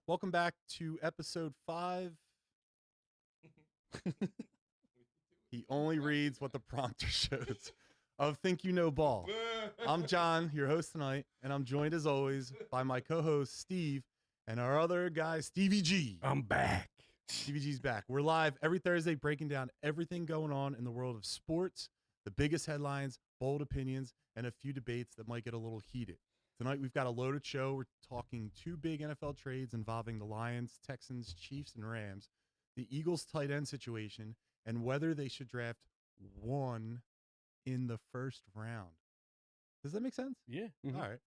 Welcome back to episode 5. He only reads what the prompter shows of Think You Know Ball. I'm John, your host tonight, and I'm joined as always by my co-host Steve and our other guy, Stevie G. I'm back. Stevie G's back. We're live every Thursday breaking down everything going on in the world of sports, the biggest headlines, bold opinions, and a few debates that might get a little heated. Tonight, we've got a loaded show. We're talking 2 big NFL trades involving the Lions, Texans, Chiefs, and Rams, the Eagles tight end situation, and whether they should draft one in the first round. Does that make sense? Yeah. Mm-hmm. All right.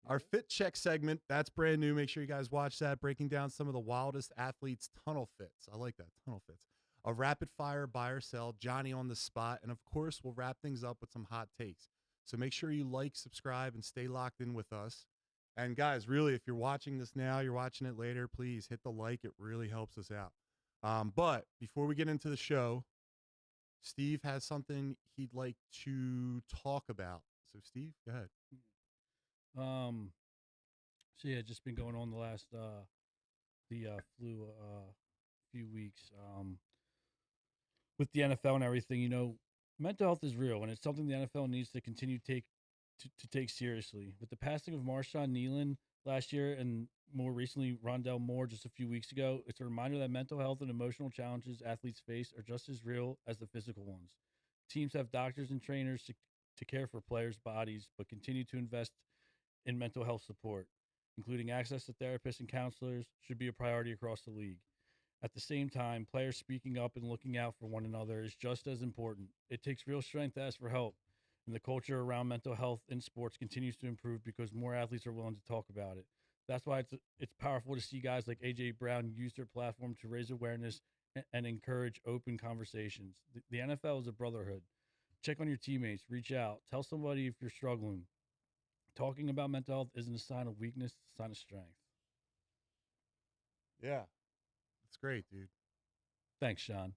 Our Fit Check segment, that's brand new. Make sure you guys watch that, breaking down some of the wildest athletes' tunnel fits. I like that, tunnel fits. A rapid fire buy or sell, Johnny on the spot, and of course, we'll wrap things up with some hot takes. So make sure you like, subscribe, and stay locked in with us. And guys, really, if you're watching this now, you're watching it later, please hit the like. It really helps us out. But before we get into the show, Steve has something he'd like to talk about. So Steve, go ahead. So yeah, just been going on the last flu few weeks with the NFL and everything. You know, mental health is real, and it's something the NFL needs to continue to take seriously. With the passing of Marshawn Nealon last year and more recently Rondell Moore just a few weeks ago, it's a reminder that mental health and emotional challenges athletes face are just as real as the physical ones. Teams have doctors and trainers to care for players' bodies, but continue to invest in mental health support, including access to therapists and counselors, should be a priority across the league. At the same time, players speaking up and looking out for one another is just as important. It takes real strength to ask for help, and the culture around mental health in sports continues to improve because more athletes are willing to talk about it. That's why it's powerful to see guys like A.J. Brown use their platform to raise awareness and encourage open conversations. The NFL is a brotherhood. Check on your teammates, reach out, tell somebody if you're struggling. Talking about mental health isn't a sign of weakness, it's a sign of strength. Yeah. That's great, dude. Thanks, Sean.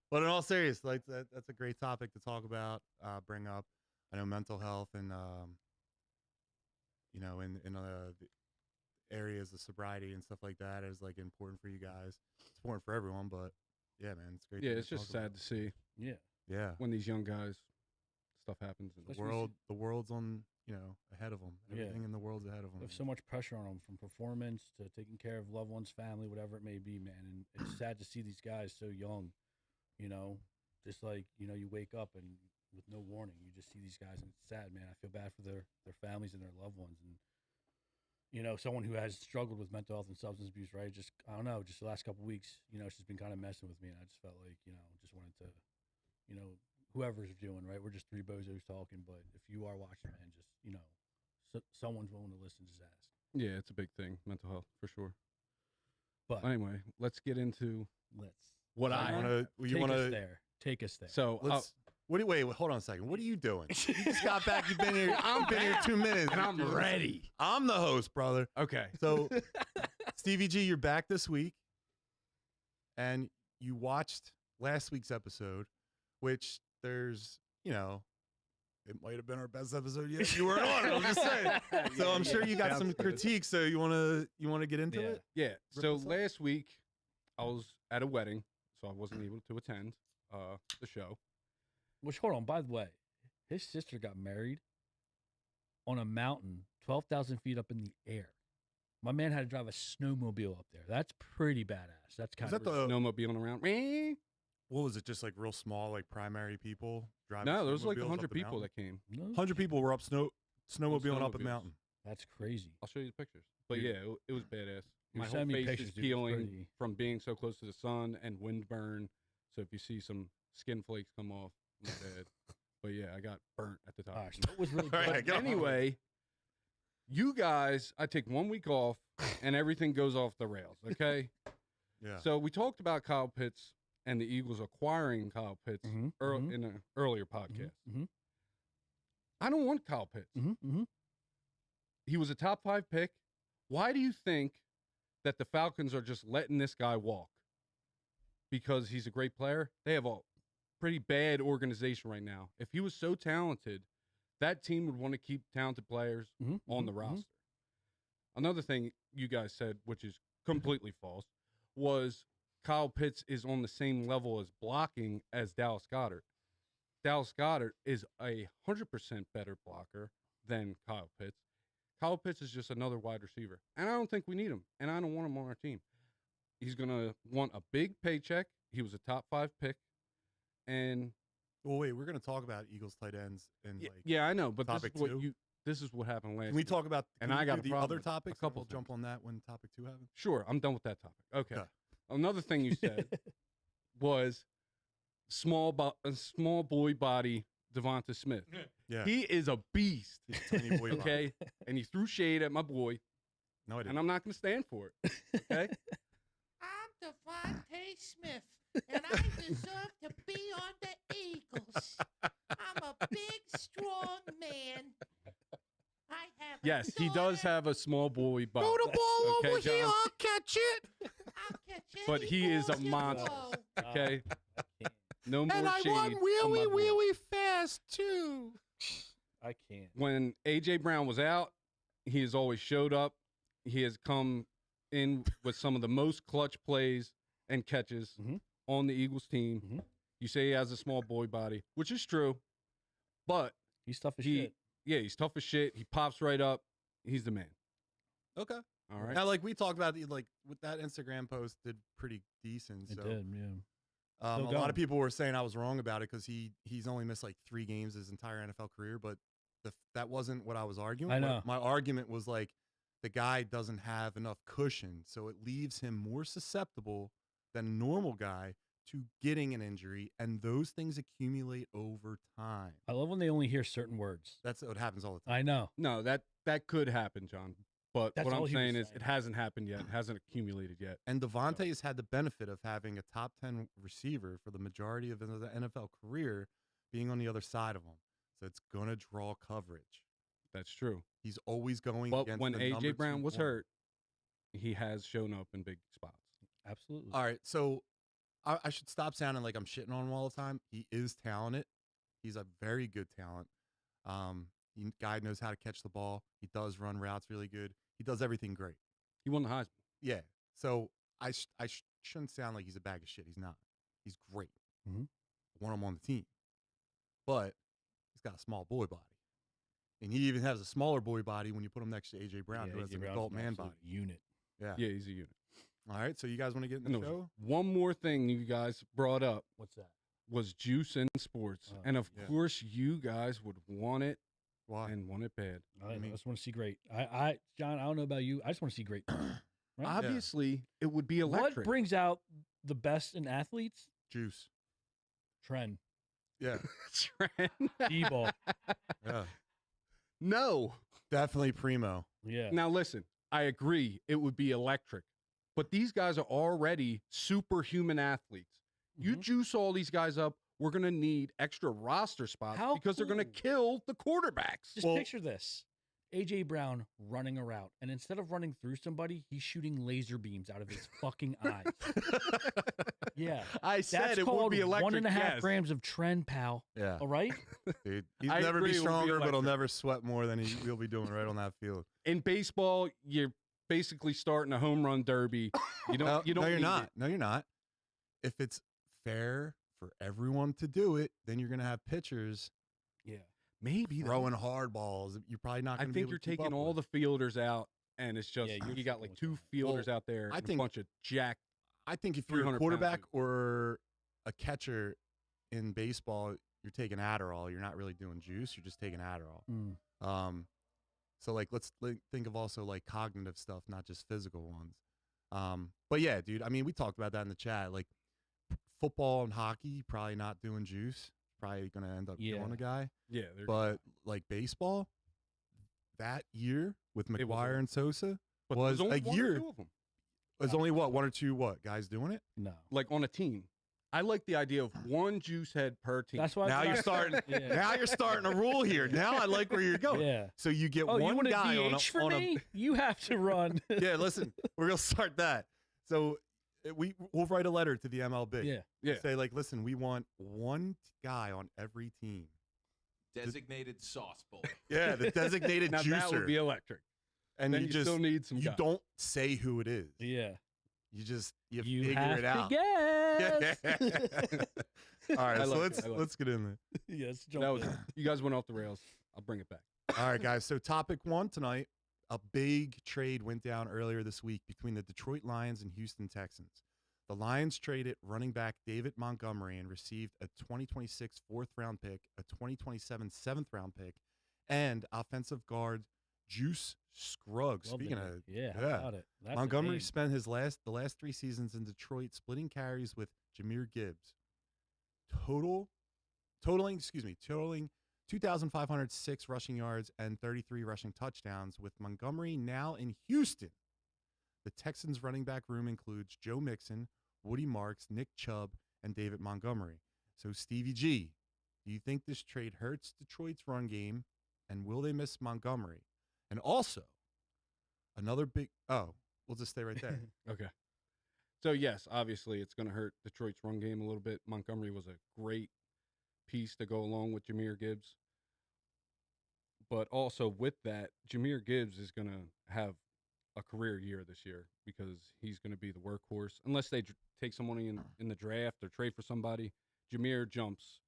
But in all seriousness, that's a great topic to talk about, bring up. I know mental health and, in the areas of sobriety and stuff like that is like important for you guys. It's important for everyone, but yeah, man, it's great. Yeah, it's just sad to see. Yeah. When these young guys, stuff happens. The world's on, ahead of them. Everything in the world's ahead of them. There's so much pressure on them, from performance to taking care of loved ones, family, whatever it may be, man. And it's sad to see these guys so young, just like, you wake up and with no warning, you just see these guys, and it's sad, man. I feel bad for their families and their loved ones. And, someone who has struggled with mental health and substance abuse, right? Just, I don't know, just the last couple of weeks, it's just been kind of messing with me. And I just felt like, just wanted to, whoever's doing, right? We're just 3 bozos talking, but if you are watching, man, just, someone's willing to listen, just ask. Yeah, it's a big thing, mental health, for sure. But anyway, let's get into what I want to. You want to take us there. So wait, hold on a second. What are you doing? You just got back. You've been here. I've been here 2 minutes, and I'm ready. I'm the host, brother. Okay. So, Stevie G, you're back this week, and you watched last week's episode, which there's, it might have been our best episode yet. You weren't on it. I'm just saying. So I'm sure you got some critiques. So you want to get into it? Yeah. So last week I was at a wedding, so I wasn't able to attend the show. Which, hold on, by the way, his sister got married on a mountain 12,000 feet up in the air. My man had to drive a snowmobile up there. That's pretty badass. That's kind of the snowmobiling around. What was it? Just like real small, like primary people driving? No, there was like 100 people that came. 100 people were up snowmobiling up a mountain. That's crazy. I'll show you the pictures. But yeah, it was badass. My whole face is peeling from being so close to the sun and wind burn. So if you see some skin flakes come off, my bad. But yeah, I got burnt at the top. Gosh, that was really good. Anyway, you guys, I take 1 week off and everything goes off the rails, okay? Yeah. So we talked about Kyle Pitts and the Eagles acquiring Kyle Pitts in an earlier podcast. I don't want Kyle Pitts. He was a top 5 pick. Why do you think that the Falcons are just letting this guy walk? Because he's a great player? They have a pretty bad organization right now. If he was so talented, that team would want to keep talented players on the roster. Another thing you guys said, which is completely false, was Kyle Pitts is on the same level as blocking as Dallas Goedert. Dallas Goedert is 100% better blocker than Kyle Pitts. Kyle Pitts is just another wide receiver, and I don't think we need him, and I don't want him on our team. He's going to want a big paycheck. He was a top 5 pick, and well, wait, we're going to talk about Eagles tight ends and yeah, I know, but topic this is what happened last. Can we talk about and I got the other topics? A couple. We'll jump on that when topic 2 happens. Sure, I'm done with that topic. Okay. Another thing you said was small boy body Devonta Smith. Yeah, he is a beast. He's a tiny boy. Okay, and he threw shade at my boy. No, I didn't. And I'm not going to stand for it. Okay. I'm Devonta Smith, and I deserve to be on the Eagles. I'm a big, strong man. I have yes, he does have a small boy body. Throw the ball okay, over John? here. I'll catch it. I'll catch it. But he is a monster. Okay. No more And I shade run on my really, boy. really fast, too. I can't. When A.J. Brown was out, he has always showed up. He has come in with some of the most clutch plays and catches on the Eagles team. You say he has a small boy body, which is true, but he's tough as shit. Yeah, he's tough as shit. He pops right up. He's the man. Okay. All right. Now, like we talked about, like with that Instagram post, did pretty decent. It So did, yeah. a lot of people were saying I was wrong about it because he's only missed like 3 games his entire NFL career, but that wasn't what I was arguing. I know. My argument was like the guy doesn't have enough cushion, so it leaves him more susceptible than a normal guy to getting an injury, and those things accumulate over time. I love when they only hear certain words. That's what happens all the time. I know. No, that could happen, John. But That's what all I'm he was saying is saying. it hasn't happened yet. It hasn't accumulated yet. And Devontae has had the benefit of having a top 10 receiver for the majority of his NFL career being on the other side of him. So it's going to draw coverage. That's true. He's always going But against when the A.J. number Brown 2 was corner. hurt, he has shown up in big spots. Absolutely. All right, so I should stop sounding like I'm shitting on him all the time. He is talented. He's a very good talent. Guy knows how to catch the ball. He does run routes really good. He does everything great. He won the Heisman. Yeah. So I shouldn't sound like he's a bag of shit. He's not. He's great. I want him on the team. But he's got a small boy body. And he even has a smaller boy body when you put him next to A.J. Brown, who has an adult man body. Unit. Yeah. Yeah, he's a unit. All right, so you guys want to get in the show? One more thing you guys brought up. What's that? Was Juice in sports. And of course you guys would want it. Why? And want it bad. I just want to see great. John, I don't know about you. I just want to see great. Right? Obviously, it would be electric. What brings out the best in athletes? Juice. Trend. Yeah. Trend. D-ball. Yeah. No. Definitely primo. Yeah. Now listen, I agree it would be electric. But these guys are already superhuman athletes. You juice all these guys up, we're going to need extra roster spots because they're going to kill the quarterbacks. Just picture this. A.J. Brown running a route, and instead of running through somebody, he's shooting laser beams out of his fucking eyes. Yeah. I said That's it called would be electric. 1.5 grams of trend, pal. Yeah. All right? Dude, he'll I never agree be it would be stronger, but he'll electric. never sweat more than he'll be doing right on that field. In baseball, you're basically starting a home run derby. You don't. You don't. No, you're need not. it. No, you're not. If it's fair for everyone to do it, then you're going to have pitchers. Yeah. Maybe throwing hard balls. You're probably not I going to be think able you're to keep taking up all with. the fielders out, and it's just Yeah, you got like 2 fielders out there. I and think- a bunch of jack. I think if you're a 300 quarterback pounds. or a catcher in baseball, you're taking Adderall. You're not really doing juice. You're just taking Adderall. So like let's think of also like cognitive stuff, not just physical ones. But yeah, dude. I mean, we talked about that in the chat. Like football and hockey, probably not doing juice. Probably going to end up killing a guy. Yeah, But like baseball, that year with was McGuire and Sosa but was there's only a one or year. 2 of them. There's only one or two guys doing it. No. Like on a team. I like the idea of one juice head per team. That's why. Now you're starting. Now you're starting a rule here. Now I like where you're going. Yeah. So you get Oh, you one want guy a on DH for a me? You have to run. yeah. Listen, we're gonna start that. So we'll write a letter to the MLB. Yeah. Say like, listen, we want one guy on every team. Designated sauce bowl. Yeah, the designated Now juicer. that would be electric. And then you still need some you guys. don't say who it is. Yeah. You figure have it out. To guess. All right, so like let's get in there. Yes, jump in. You guys went off the rails. I'll bring it back. All right, guys. So topic 1 tonight, a big trade went down earlier this week between the Detroit Lions and Houston Texans. The Lions traded running back David Montgomery and received a 2026 4th-round pick, a 2027 7th-round pick, and offensive guard Juice Scruggs. Love Speaking it. of, Yeah, how about it? That's Montgomery a spent the last 3 seasons in Detroit splitting carries with Jahmyr Gibbs. Totaling 2,506 rushing yards and 33 rushing touchdowns, with Montgomery now in Houston. The Texans' running back room includes Joe Mixon, Woody Marks, Nick Chubb, and David Montgomery. So, Stevie G, do you think this trade hurts Detroit's run game, and will they miss Montgomery? And also, another big – we'll just stay right there. Okay. So, yes, obviously it's going to hurt Detroit's run game a little bit. Montgomery was a great piece to go along with Jahmyr Gibbs. But also with that, Jahmyr Gibbs is going to have a career year this year because he's going to be the workhorse. Unless they take someone in the draft or trade for somebody, Jahmyr jumps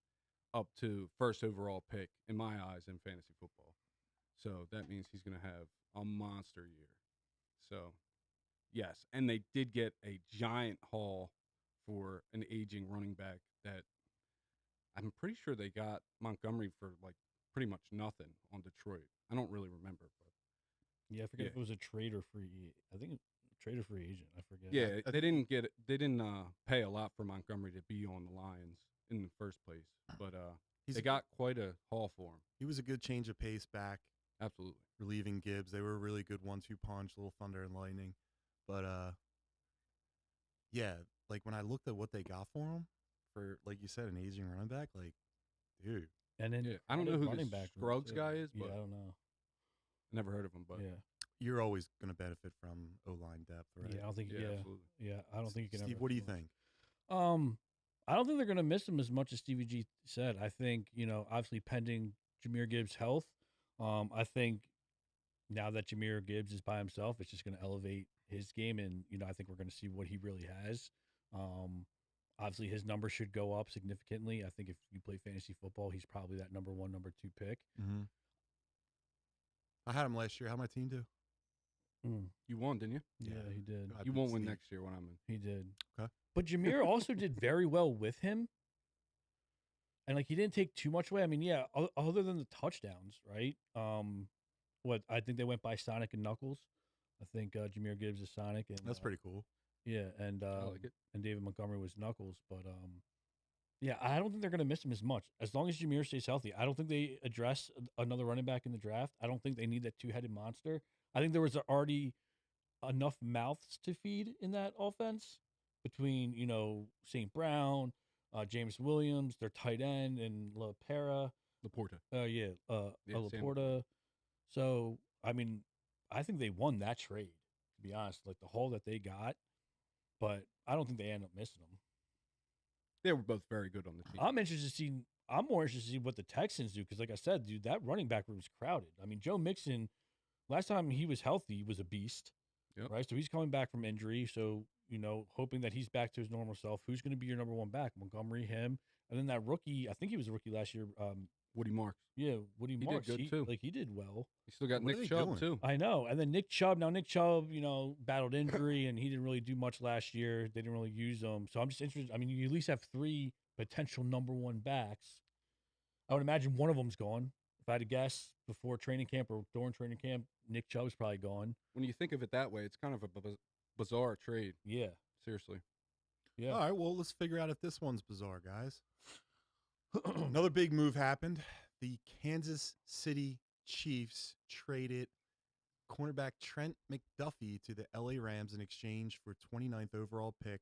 up to 1st overall pick in my eyes in fantasy football. So that means he's going to have a monster year. So, yes. And they did get a giant haul for an aging running back that I'm pretty sure they got Montgomery for like pretty much nothing on Detroit. I don't really remember, but Yeah, I forget if it was a trade or free. I think trade or free agent. I forget. yeah, they didn't pay a lot for Montgomery to be on the Lions in the first place, but they got quite a haul for him. He was a good change of pace back. Absolutely. Relieving Gibbs. They were a really good 1-2 punch, little thunder and lightning. But yeah, like when I looked at what they got for him, for like you said, an aging running back, like, dude. And then I don't know who running this back Scruggs guy is, but I don't know. Never heard of him, but Yeah. You're always going to benefit from O-line depth, right? Yeah, I don't think. yeah, Yeah, absolutely. yeah, I don't think you can. Steve, ever what do you replace. think? I don't think they're going to miss him as much as Stevie G said. I think, obviously pending Jahmyr Gibbs' health, I think now that Jahmyr Gibbs is by himself, it's just going to elevate his game, and I think we're going to see what he really has. Obviously, his numbers should go up significantly. I think if you play fantasy football, he's probably that number 1, number 2 pick. Mm-hmm. I had him last year. How'd my team do? You won, didn't you? Yeah, he did. I You beat won't win Steve. next year when I'm in. He did. Okay. But Jahmyr also did very well with him. And he didn't take too much away. I mean, yeah, other than the touchdowns, right? I think they went by Sonic and Knuckles. I think Jahmyr Gibbs is Sonic, and That's pretty cool. yeah, and I like it. and David Montgomery was Knuckles. But yeah, I don't think they're going to miss him as much as long as Jahmyr stays healthy. I don't think they address another running back in the draft. I don't think they need that 2-headed monster. I think there was already enough mouths to feed in that offense between St. Brown, James Williams, their tight end, and Laporta. Laporta. So I mean, I think they won that trade, to be honest. Like the haul that they got, but I don't think they end up missing them. They were both very good on the team. I'm more interested to see what the Texans do because, like I said, dude, that running back room is crowded. I mean, Joe Mixon, last time he was healthy, was a beast. Yep. Right? So he's coming back from injury. So, hoping that he's back to his normal self. Who's going to be your number 1 back? Montgomery, him. And then that rookie, I think he was a rookie last year. Woody Marks. Yeah, Woody Marks. Did good too. He did well. You still got What are Nick they Chubb doing? too. I know. And then Nick Chubb. Now, Nick Chubb, battled injury and he didn't really do much last year. They didn't really use him. So I'm just interested. I mean, you at least have 3 potential number 1 backs. I would imagine one of them's gone. If I had to guess, before training camp or during training camp, Nick Chubb's probably gone. When you think of it that way, it's kind of a bizarre trade. Yeah. Seriously. Yeah. All right, well, let's figure out if this one's bizarre, guys. Another big move happened. The Kansas City Chiefs traded cornerback Trent McDuffie to the LA Rams in exchange for 29th overall pick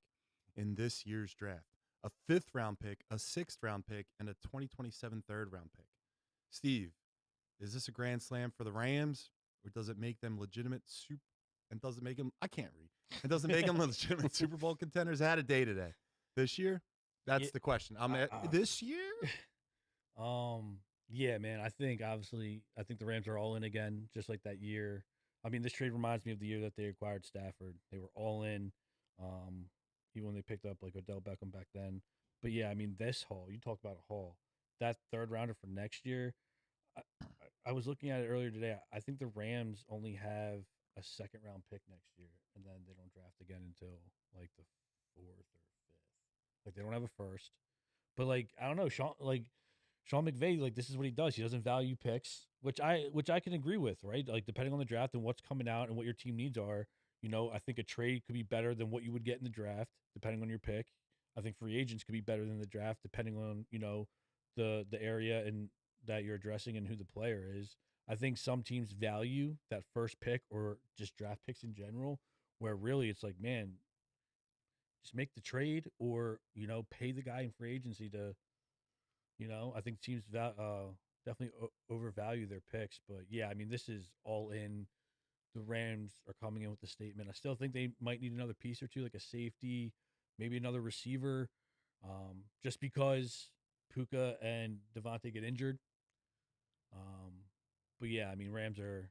in this year's draft, a 5th-round pick, a 6th-round pick, and a 2027 3rd-round pick. Steve, is this a grand slam for the Rams, or does it make them legitimate and does it make them, I can't read, and does it make them legitimate Super Bowl contenders? I had a day today. This year? That's the question. This year? Yeah, man. I think the Rams are all in again, just like that year. I mean, this trade reminds me of the year that they acquired Stafford. They were all in, even when they picked up like Odell Beckham back then. But yeah, I mean, this haul, you talk about a haul. That third rounder for next year, I was looking at it earlier today. I think the Rams only have a second round pick next year, and then they don't draft again until like the 4th or 5th. Like they don't have a first. But like I don't know, Sean McVay, like this is what he does. He doesn't value picks, which I can agree with, right? Like depending on the draft and what's coming out and what your team needs are, I think a trade could be better than what you would get in the draft, depending on your pick. I think free agents could be better than the draft, depending on the area and that you're addressing and who the player is. I think some teams value that first pick or just draft picks in general, where really it's like, man, just make the trade or pay the guy in free agency to. I think teams definitely overvalue their picks. But yeah, I mean, this is all in. The Rams are coming in with the statement. I still think they might need another piece or two, like a safety, maybe another receiver, just because Puka and Devontae get injured. But yeah, I mean, Rams are,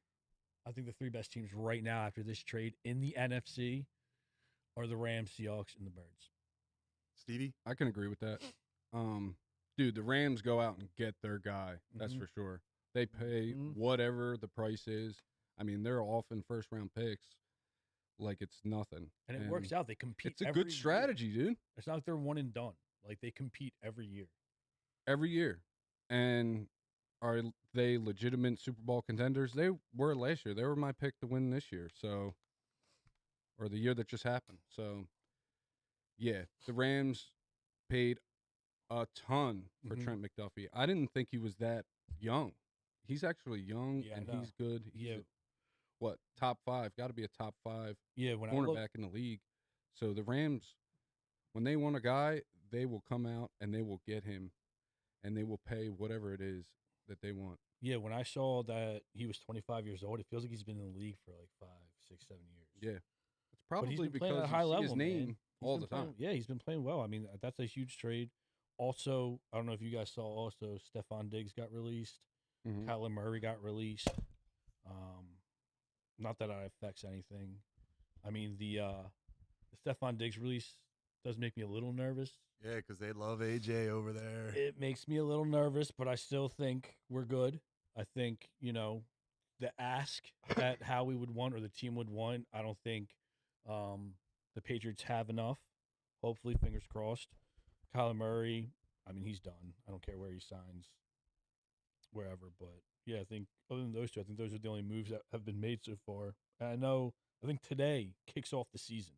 I think the 3 best teams right now after this trade in the NFC are the Rams, Seahawks, and the Birds. Stevie? I can agree with that. Dude, the Rams go out and get their guy. That's for sure. They pay whatever the price is. I mean, they're often first-round picks like it's nothing. And it works out. They compete. It's a good strategy, dude. It's not like they're one and done. Like, they compete every year. Every year. And are they legitimate Super Bowl contenders? They were last year. They were my pick to win this year. So, or the year that just happened. So, yeah, the Rams paid a ton for Trent McDuffie. I didn't think he was that young. He's actually young and he's good. He's top 5? Got to be a top 5 cornerback in the league. So the Rams, when they want a guy, they will come out and they will get him, and they will pay whatever it is that they want. Yeah, when I saw that he was 25 years old, it feels like he's been in the league for like 5, 6, 7 years. Yeah, it's probably because at a high level, his name all the time. Yeah, he's been playing well. I mean, that's a huge trade. Also, I don't know if you guys saw. Also, Stephon Diggs got released. Kyler Murray got released. Not that it affects anything. I mean, the Stephon Diggs release does make me a little nervous. Yeah, because they love AJ over there. It makes me a little nervous, but I still think we're good. I think, the ask that Howie would want or the team would want, I don't think the Patriots have enough. Hopefully, fingers crossed. Kyler Murray, I mean, he's done. I don't care where he signs, wherever. But, yeah, I think other than those two, I think those are the only moves that have been made so far. And I think today kicks off the season.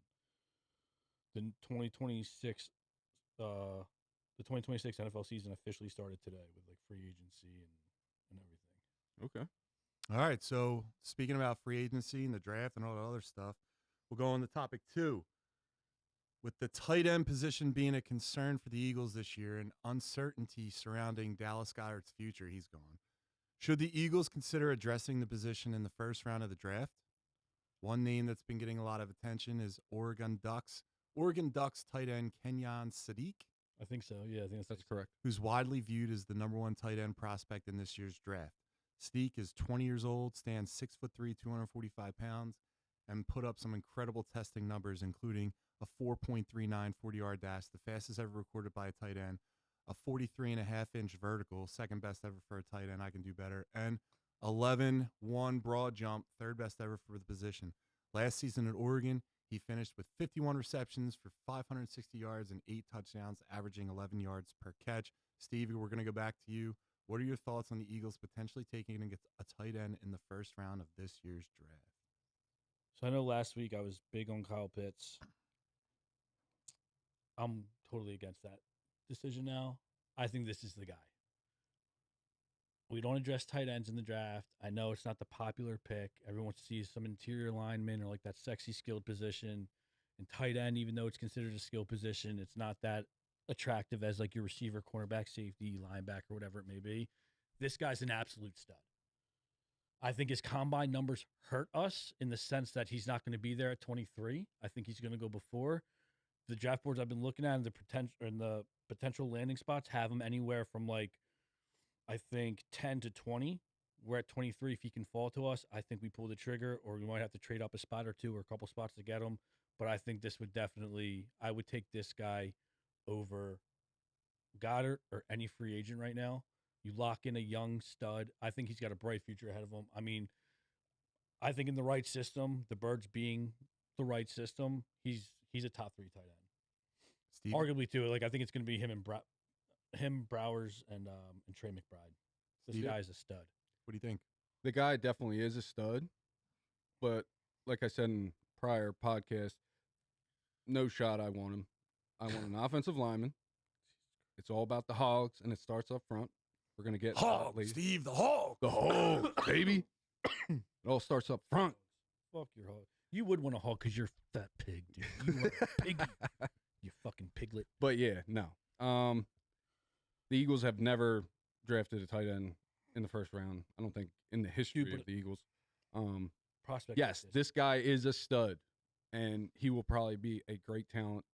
The 2026 NFL season officially started today with like free agency and everything. Okay. All right. So speaking about free agency and the draft and all that other stuff, we'll go on to topic 2. With the tight end position being a concern for the Eagles this year and uncertainty surrounding Dallas Goedert's future, he's gone. Should the Eagles consider addressing the position in the first round of the draft? One name that's been getting a lot of attention is Oregon Ducks tight end Kenyon Sadiq. I think so. Yeah, I think that's correct. Who's widely viewed as the number 1 tight end prospect in this year's draft. Sadiq is 20 years old, stands 6'3", 245 pounds, and put up some incredible testing numbers, including a 4.39 40-yard dash, the fastest ever recorded by a tight end, a 43.5-inch vertical, second best ever for a tight end. I can do better. And 11-1 broad jump, third best ever for the position. Last season at Oregon, he finished with 51 receptions for 560 yards and 8 touchdowns, averaging 11 yards per catch. Stevie, we're going to go back to you. What are your thoughts on the Eagles potentially taking a tight end in the first round of this year's draft? So I know last week I was big on Kyle Pitts. I'm totally against that decision now. I think this is the guy. We don't address tight ends in the draft. I know it's not the popular pick. Everyone wants to see some interior lineman or like that sexy skilled position. And tight end, even though it's considered a skill position, it's not that attractive as like your receiver, cornerback, safety, linebacker, whatever it may be. This guy's an absolute stud. I think his combine numbers hurt us in the sense that he's not going to be there at 23. I think he's going to go before. The draft boards I've been looking at and the potential landing spots have him anywhere from like, I think 10 to 20, we're at 23. If he can fall to us, I think we pull the trigger, or we might have to trade up a spot or two or a couple spots to get him. But I think this would definitely, I would take this guy over Goddard or any free agent right now. You lock in a young stud. I think he's got a bright future ahead of him. I mean, I think in the right system, the Birds being the right system, he's a top 3 tight end. Steve? Arguably too. Like I think it's going to be him, Browers, and Trey McBride. This Steve? guy's a stud. What do you think? The guy definitely is a stud, but like I said in prior podcast, no shot I want him. I want an offensive lineman. It's all about the hogs, and it starts up front. We're going to get Hog, Steve, the hog. The hog, baby. It all starts up front. Fuck your hog. You would want a hog because you're a fat pig, dude. You want a piggy. You fucking piglet. But yeah, no. The Eagles have never drafted a tight end in the first round. I don't think in the history of the Eagles. Prospect. Yes, this guy is a stud, and he will probably be a great talent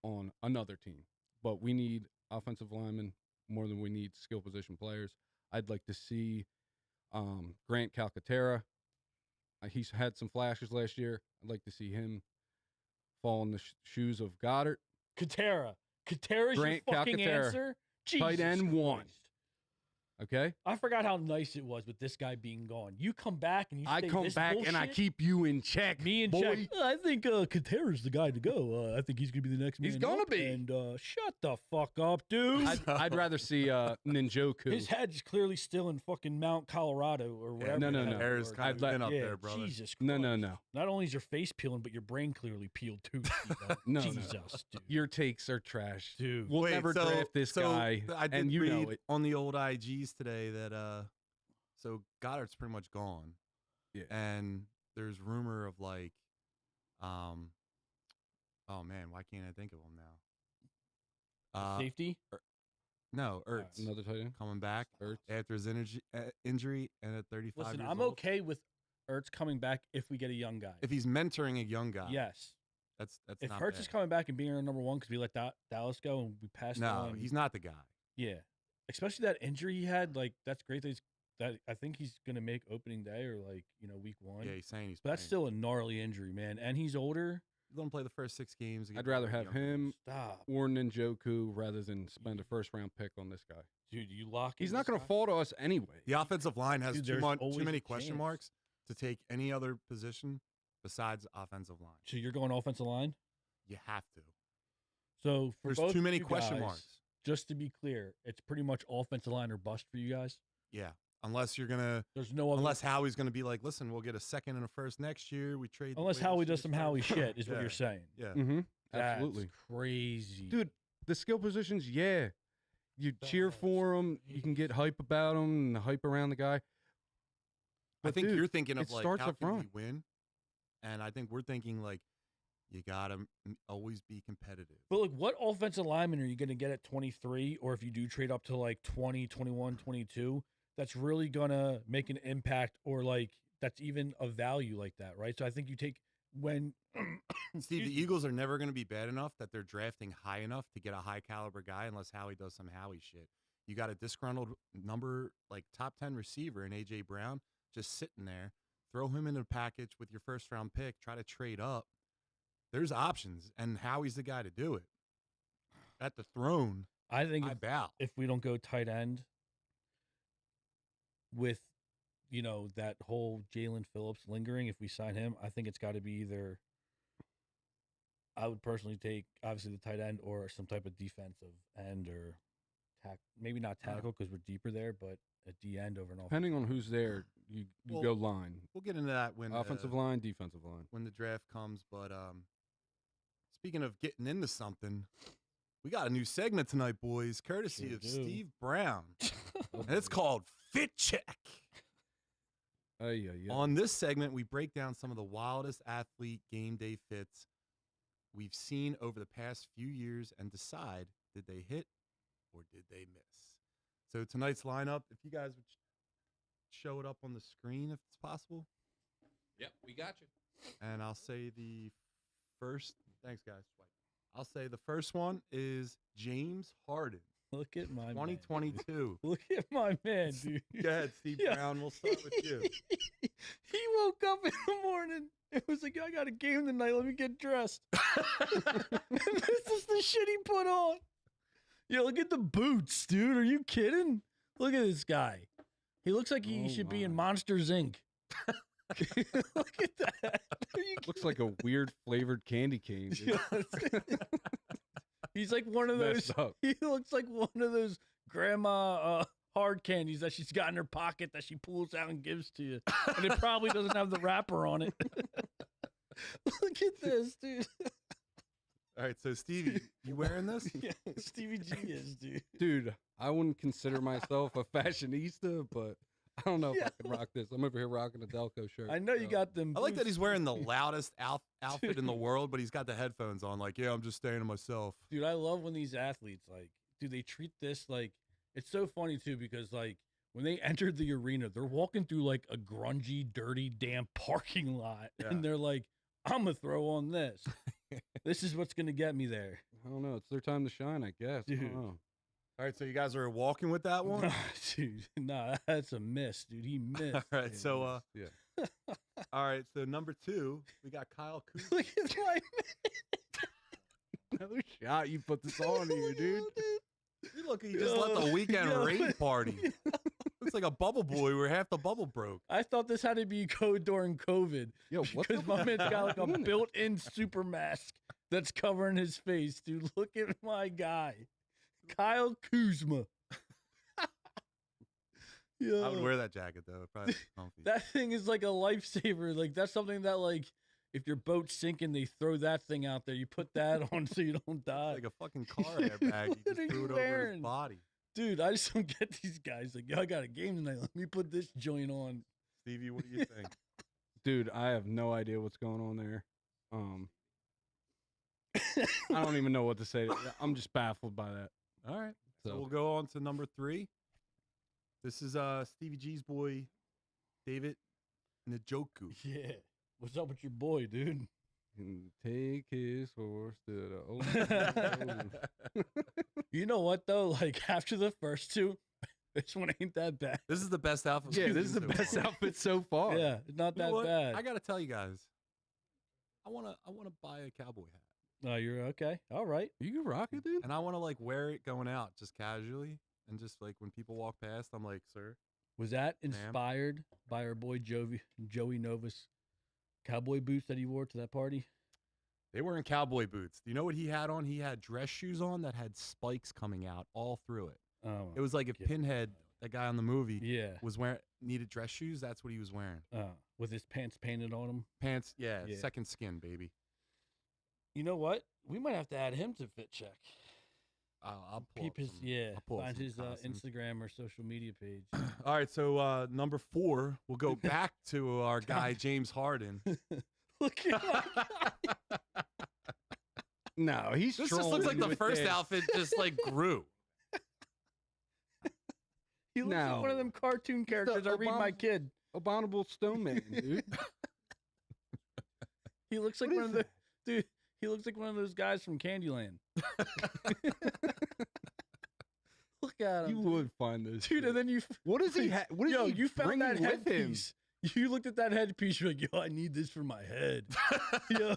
on another team. But we need offensive linemen more than we need skill position players. I'd like to see Grant Calcaterra. He's had some flashes last year. I'd like to see him fall in the shoes of Goddard. Katerra's your fucking answer? Tight end Jesus 1. Christ. Okay? I forgot how nice it was with this guy being gone. You come back and you I say come this back bullshit? and I keep you in check. Me in boy. check. I think Katerra's the guy to go. I think he's going to be the next man. He's gonna up. be. And shut the fuck up, dude. I'd rather see Ninjoku. His head's clearly still in fucking Mount Colorado or whatever. no. the hell Hair it is was. kind of let- thin up Yeah, there, brother. Jesus Christ. No. Not only is your face peeling, but your brain clearly peeled too. No. Jesus, dude. Your takes are trash. Dude. We'll never draft this guy, I did and you read know it. on the old IGs today that so Goddard's pretty much gone. Yeah. And there's rumor of like, oh man, why can't I think of him now? Safety? No, Ertz Another tight end. coming back Ertz. after his injury and at 35 Listen, years I'm old. okay with Ertz coming back if we get a young guy. If he's mentoring a young guy, Yes. that's If not Hurts bad. is coming back and being our number 1 because we let Dallas go and we passed No, on. he's not the guy. Yeah. Especially that injury he had. Like, that's great that I think he's going to make opening day or, like, week 1. Yeah, he's saying he's But that's playing. still a gnarly injury, man. And he's older. Let him play the first 6 games. I'd rather have him Stop. or Ninjoku rather than spend a first-round pick on this guy. Dude, you lock He's in not this going to guy? fall to us anyway. The offensive line has Dude, too there's always many a question chance. marks to take any other position besides offensive line. So you're going offensive line? You have to. So for There's both too many you question guys, marks. Just to be clear, it's pretty much offensive line or bust for you guys. Yeah, unless you're gonna, There's no other. unless Howie's gonna be like, listen, we'll get a second and a first next year. We trade. Unless the Howie Raiders does for some the Howie first." shit, is what Yeah. you're saying. Yeah. Mm-hmm. That's Absolutely. crazy. Dude, the skill positions, yeah. You cheer for him. You can get hype about him and hype around the guy. I But think dude, you're thinking it of like starts how up can we front. win, and I think we're thinking like you gotta always be competitive. But like, what offensive lineman are you going to get at 23? Or if you do trade up to like 20, 21, 22, that's really going to make an impact or like that's even a value like that, right? So I think you take when Steve, the Eagles are never going to be bad enough that they're drafting high enough to get a high caliber guy unless Howie does some Howie shit. You got a disgruntled like top 10 receiver in AJ Brown just sitting there. Throw him in a package with your first round pick. Try to trade up. There's options, and Howie's the guy to do it. At the throne, I think I bow. if we don't go tight end with, that whole Jalen Phillips lingering, if we sign him, I think it's got to be either. I would personally take obviously the tight end or some type of defensive end or maybe not tackle because we're deeper there, but a D end over an offensive. Depending on who's there, you Well, go line. We'll get into that when Offensive line, defensive line. when the draft comes. But speaking of getting into something, we got a new segment tonight, boys, courtesy Sure of do. Steve Brown, and it's called Fit Check. Yeah. On this segment, we break down some of the wildest athlete game day fits we've seen over the past few years and decide, did they hit or did they miss? So tonight's lineup, if you guys would show it up on the screen if it's possible. Yep, we got you. And I'll say the first, thanks guys. I'll say the first one is James Harden. Look at my 2022. Look at my man, dude. Go ahead, Steve Brown. We'll start with you. He woke up in the morning. It was like, I got a game tonight. Let me get dressed. And this is the shit he put on. Yeah, look at the boots, dude. Are you kidding? Look at this guy. He looks like he should be in Monsters, Inc. Look at that. Looks like a weird flavored candy cane. Dude. He's like one of those. He looks like one of those grandma hard candies that she's got in her pocket that she pulls out and gives to you, and it probably doesn't have the wrapper on it. Look at this, dude. All right, so Stevie, you wearing this? Yeah, Stevie G is, dude. Dude, I wouldn't consider myself a fashionista, but I don't know if I can rock this. I'm over here rocking a Delco shirt. I know you got them. I like that he's wearing the loudest outfit in the world, but he's got the headphones on. Like, yeah, I'm just staying to myself. Dude, I love when these athletes, like, dude, they treat this like, it's so funny, too, because, like, when they entered the arena, they're walking through, like, a grungy, dirty, damn parking lot. Yeah. And they're like, I'm going to throw on this. This is what's going to get me there. I don't know. It's their time to shine, I guess. Dude. I don't know. All right, so you guys are walking with that one? Dude, nah, that's a miss, dude. He missed. All right, so, yeah. All right, so number 2, we got Kyle Kuzma. Look at my Another shot you put this on here, dude. You look, you just left a weekend raid party. Looks like a bubble boy where half the bubble broke. I thought this had to be code during COVID. Yo, what because my man's got like a built-in super mask that's covering his face, dude. Look at my guy, Kyle Kuzma. I would wear that jacket though. Probably comfy. That thing is like a lifesaver. Like that's something that like if your boat's sinking, they throw that thing out there. You put that on so you don't die. It's like a fucking car airbag. You just threw it over his body. Dude, I just don't get these guys. Like, yo, I got a game tonight. Let me put this joint on. Stevie, what do you think? Dude, I have no idea what's going on there. I don't even know what to say. I'm just baffled by that. All right. So we'll go on to number 3. This is Stevie G's boy, David Njoku. Yeah. What's up with your boy, dude? And take his horse to the old. You know what though? Like after the first 2, this one ain't that bad. This is the best outfit. Yeah, this is the best outfit so far. Yeah, it's not that bad. I gotta tell you guys, I wanna buy a cowboy hat. Oh, you're okay. All right. You can rock it, dude. And I wanna like wear it going out just casually, and just like when people walk past, I'm like, sir. Was that inspired by our boy Joey Nova's cowboy boots that he wore to that party? They were in cowboy boots. Do you know what he had on? He had dress shoes on that had spikes coming out all through it. Oh, it was like if Pinhead, that guy on the movie, was needed dress shoes. That's what he was wearing. With his pants painted on him. Pants, yeah, second skin, baby. You know what? We might have to add him to Fit Check. I'll peep his find his Instagram or social media page. All right, so number 4, we'll go back to our guy James Harden. Look at my No, he's this just looks like the first outfit just like grew. He looks like one of them cartoon characters I read my kid. Abominable Stone Man, dude. He looks like one of the dude. He looks like one of those guys from Candyland. Look at him. You would find this, dude. And then you. What does he? What is he? You found that with him? Headpiece. You looked at that headpiece. You're like, yo, I need this for my head. Yo.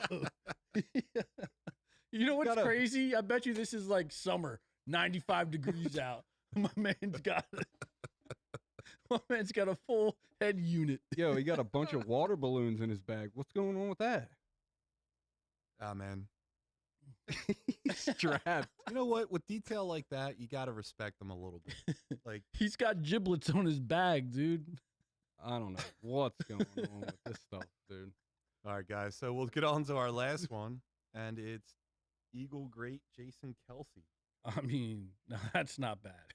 You know what's crazy? I bet you this is like summer, 95 degrees out. My man's got a full head unit. Yo, he got a bunch of water balloons in his bag. What's going on with that? Ah, man. Strapped. You know what? With detail like that, you gotta respect him a little bit. Like he's got giblets on his bag, dude. I don't know what's going on with this stuff, dude. All right, guys. So we'll get on to our last one, and it's Eagle great Jason Kelsey. I mean, no, that's not bad.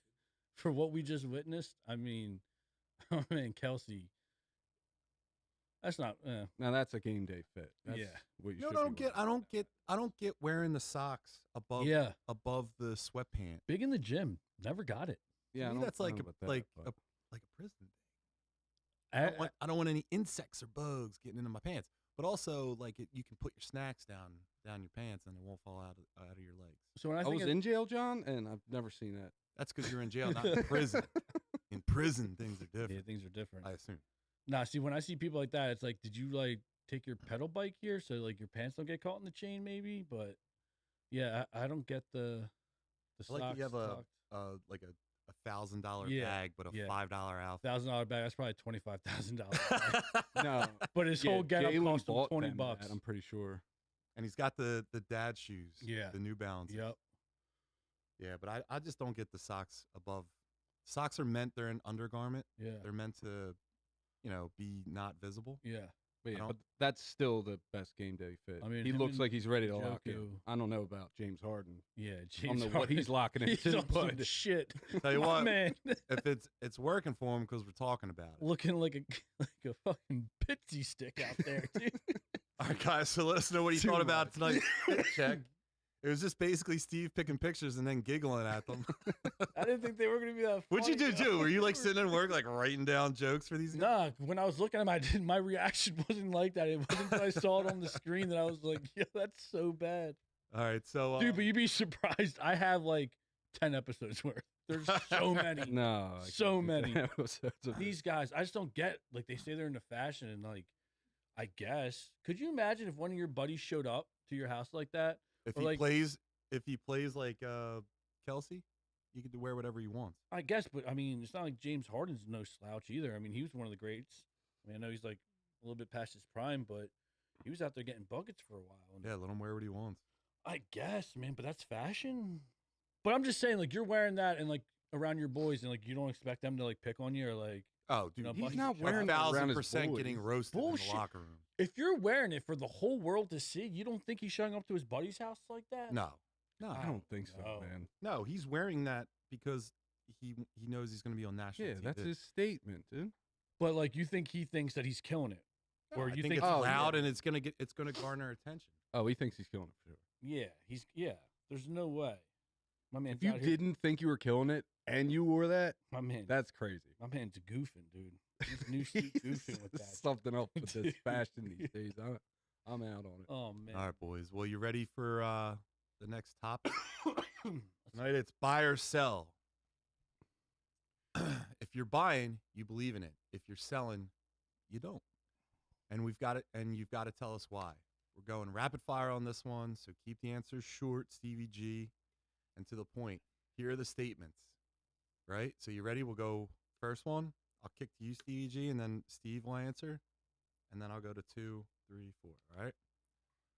For what we just witnessed, I mean, oh man, Kelsey. That's not. Now that's a game day fit. That's what you should I don't get wearing the socks above the sweatpants. Big in the gym. Never got it. Yeah, that's like a prison day. I don't want any insects or bugs getting into my pants. But also, like, you can put your snacks down your pants and it won't fall out of your legs. So when I was in jail, John, and I've never seen that. That's because you're in jail, not in prison. In prison, things are different. Yeah, things are different. I assume. Nah, see, when I see people like that, it's like, did you like take your pedal bike here so like your pants don't get caught in the chain, maybe? But yeah, I don't get the I like socks. that you have like a $1,000 Yeah, bag, but a yeah. $5 outfit. $1,000 bag. That's probably $25,000. No, But his whole getup Jalen cost him bought $20. them that, I'm pretty sure. And he's got the dad shoes. Yeah. The New Balance. Yep. Yeah, but I just don't get the socks above. Socks are meant, they're an undergarment. Yeah. They're meant to, be not visible. Yeah. But, don't- but that's still the best game day fit. I mean, he him looks and like he's ready to lock in. Njoku. I don't know about James Harden. Yeah. I James don't know what he's locking He's into, on some but shit. Tell you My what, man. if it's working for him because we're talking about it. Looking like a fucking pitsy stick out there, dude. All right, guys. So let us know what you Too thought about much. tonight's fit check. It was just basically Steve picking pictures and then giggling at them. I didn't think they were gonna be that. What'd you do funny, too? Were you like sitting at work, like writing down jokes for these guys? Nah, when I was looking at him, my reaction wasn't like that. It wasn't until I saw it on the screen that I was like, yeah, that's so bad. All right, so Dude, but you'd be surprised. I have like 10 episodes worth. There's so many. no, I So can't do many. 10 episodes of These guys, I just don't get, like, they say they're into fashion and, like, I guess. Could you imagine if one of your buddies showed up to your house like that? if or he like- plays like Kelsey, you can wear whatever you want. I guess, but, I mean, it's not like James Harden's no slouch either. I mean, he was one of the greats. I mean, I know he's, like, a little bit past his prime, but he was out there getting buckets for a while. And Yeah, let him wear what he wants. I guess, man, but that's fashion. But I'm just saying, like, you're wearing that and, like, around your boys, and, like, you don't expect them to, like, pick on you or, like, Oh, dude, know, He's Bucky's not a wearing it around his 1,000% getting boys. roasted in Bullshit. the locker room. if you're wearing it for the whole world to see, you don't think he's showing up to his buddy's house like that? No, I don't think so, No. man. no, he's wearing that because he knows he's going to be on national Yeah, TV. that's his statement, dude. But, like, you think he thinks that he's killing it? No, Or I you think think it's Oh, loud yeah. and it's gonna garner attention. Oh, he thinks he's killing it for sure. Yeah, there's no way. My man's If you out here- didn't think you were killing it and you wore that, my man, that's crazy. my man's goofing, dude. He's new suit goofing with that. Something else with this Dude. fashion these days. I'm out on it. Oh man. All right, boys. Well, you ready for the next topic? Tonight it's buy or sell. If you're buying, you believe in it. If you're selling, you don't. And we've got it. And you've got to tell us why. We're going rapid fire on this one, so keep the answers short, Stevie G, and to the point. Here are the statements. Right. So you ready? We'll go first one. I'll kick to you, Stevie G, and then Steve will answer, and then I'll go to 2, 3, 4. All right.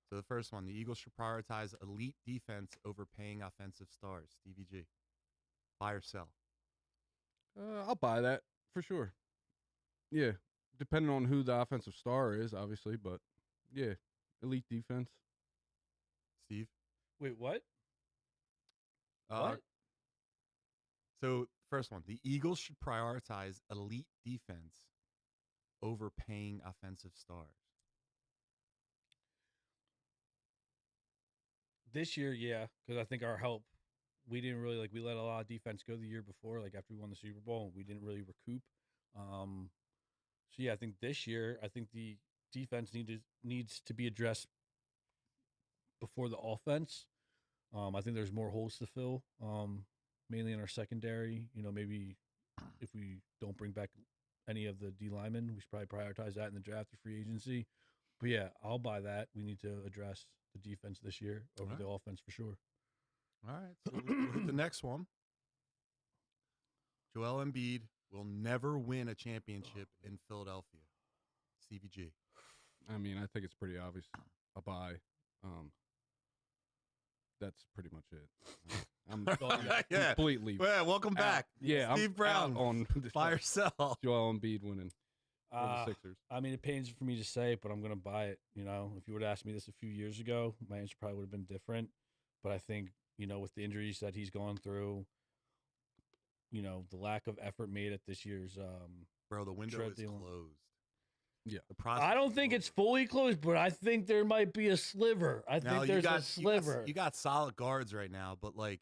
So the first one, the Eagles should prioritize elite defense over paying offensive stars. Stevie G, buy or sell? I'll buy that for sure. Yeah, depending on who the offensive star is, obviously, but yeah, elite defense. Steve? Wait, what? Uh, What? So first one, the Eagles should prioritize elite defense over paying offensive stars. This year, yeah, because I think our help, we didn't really we let a lot of defense go the year before, like after we won the Super Bowl, and we didn't really recoup. So yeah, I think this year, I think the defense needs to be addressed before the offense. I think there's more holes to fill, mainly in our secondary. You know, maybe if we don't bring back any of the D linemen, we should probably prioritize that in the draft or free agency. But yeah, I'll buy that. We need to address the defense this year over Alright. the offense for sure. All right. So we'll hit the next one. Joel Embiid will never win a championship in Philadelphia. Stevie G. I mean, I think it's pretty obvious. A buy. That's pretty much it. I'm Yeah. completely. Well, welcome back. Yeah, Steve I'm Brown. out on this Buy or sell? Joel Embiid winning for the Sixers. I mean, it pains for me to say it, but I'm going to buy it. You know, if you would have asked me this a few years ago, my answer probably would have been different. But I think, you know, with the injuries that he's gone through, you know, the lack of effort made at this year's Bro, the window Tread is deal. closed. Yeah. The process I don't is think over. it's fully closed, but I think there might be a sliver. I Now, think there's a sliver. You got solid guards right now, but like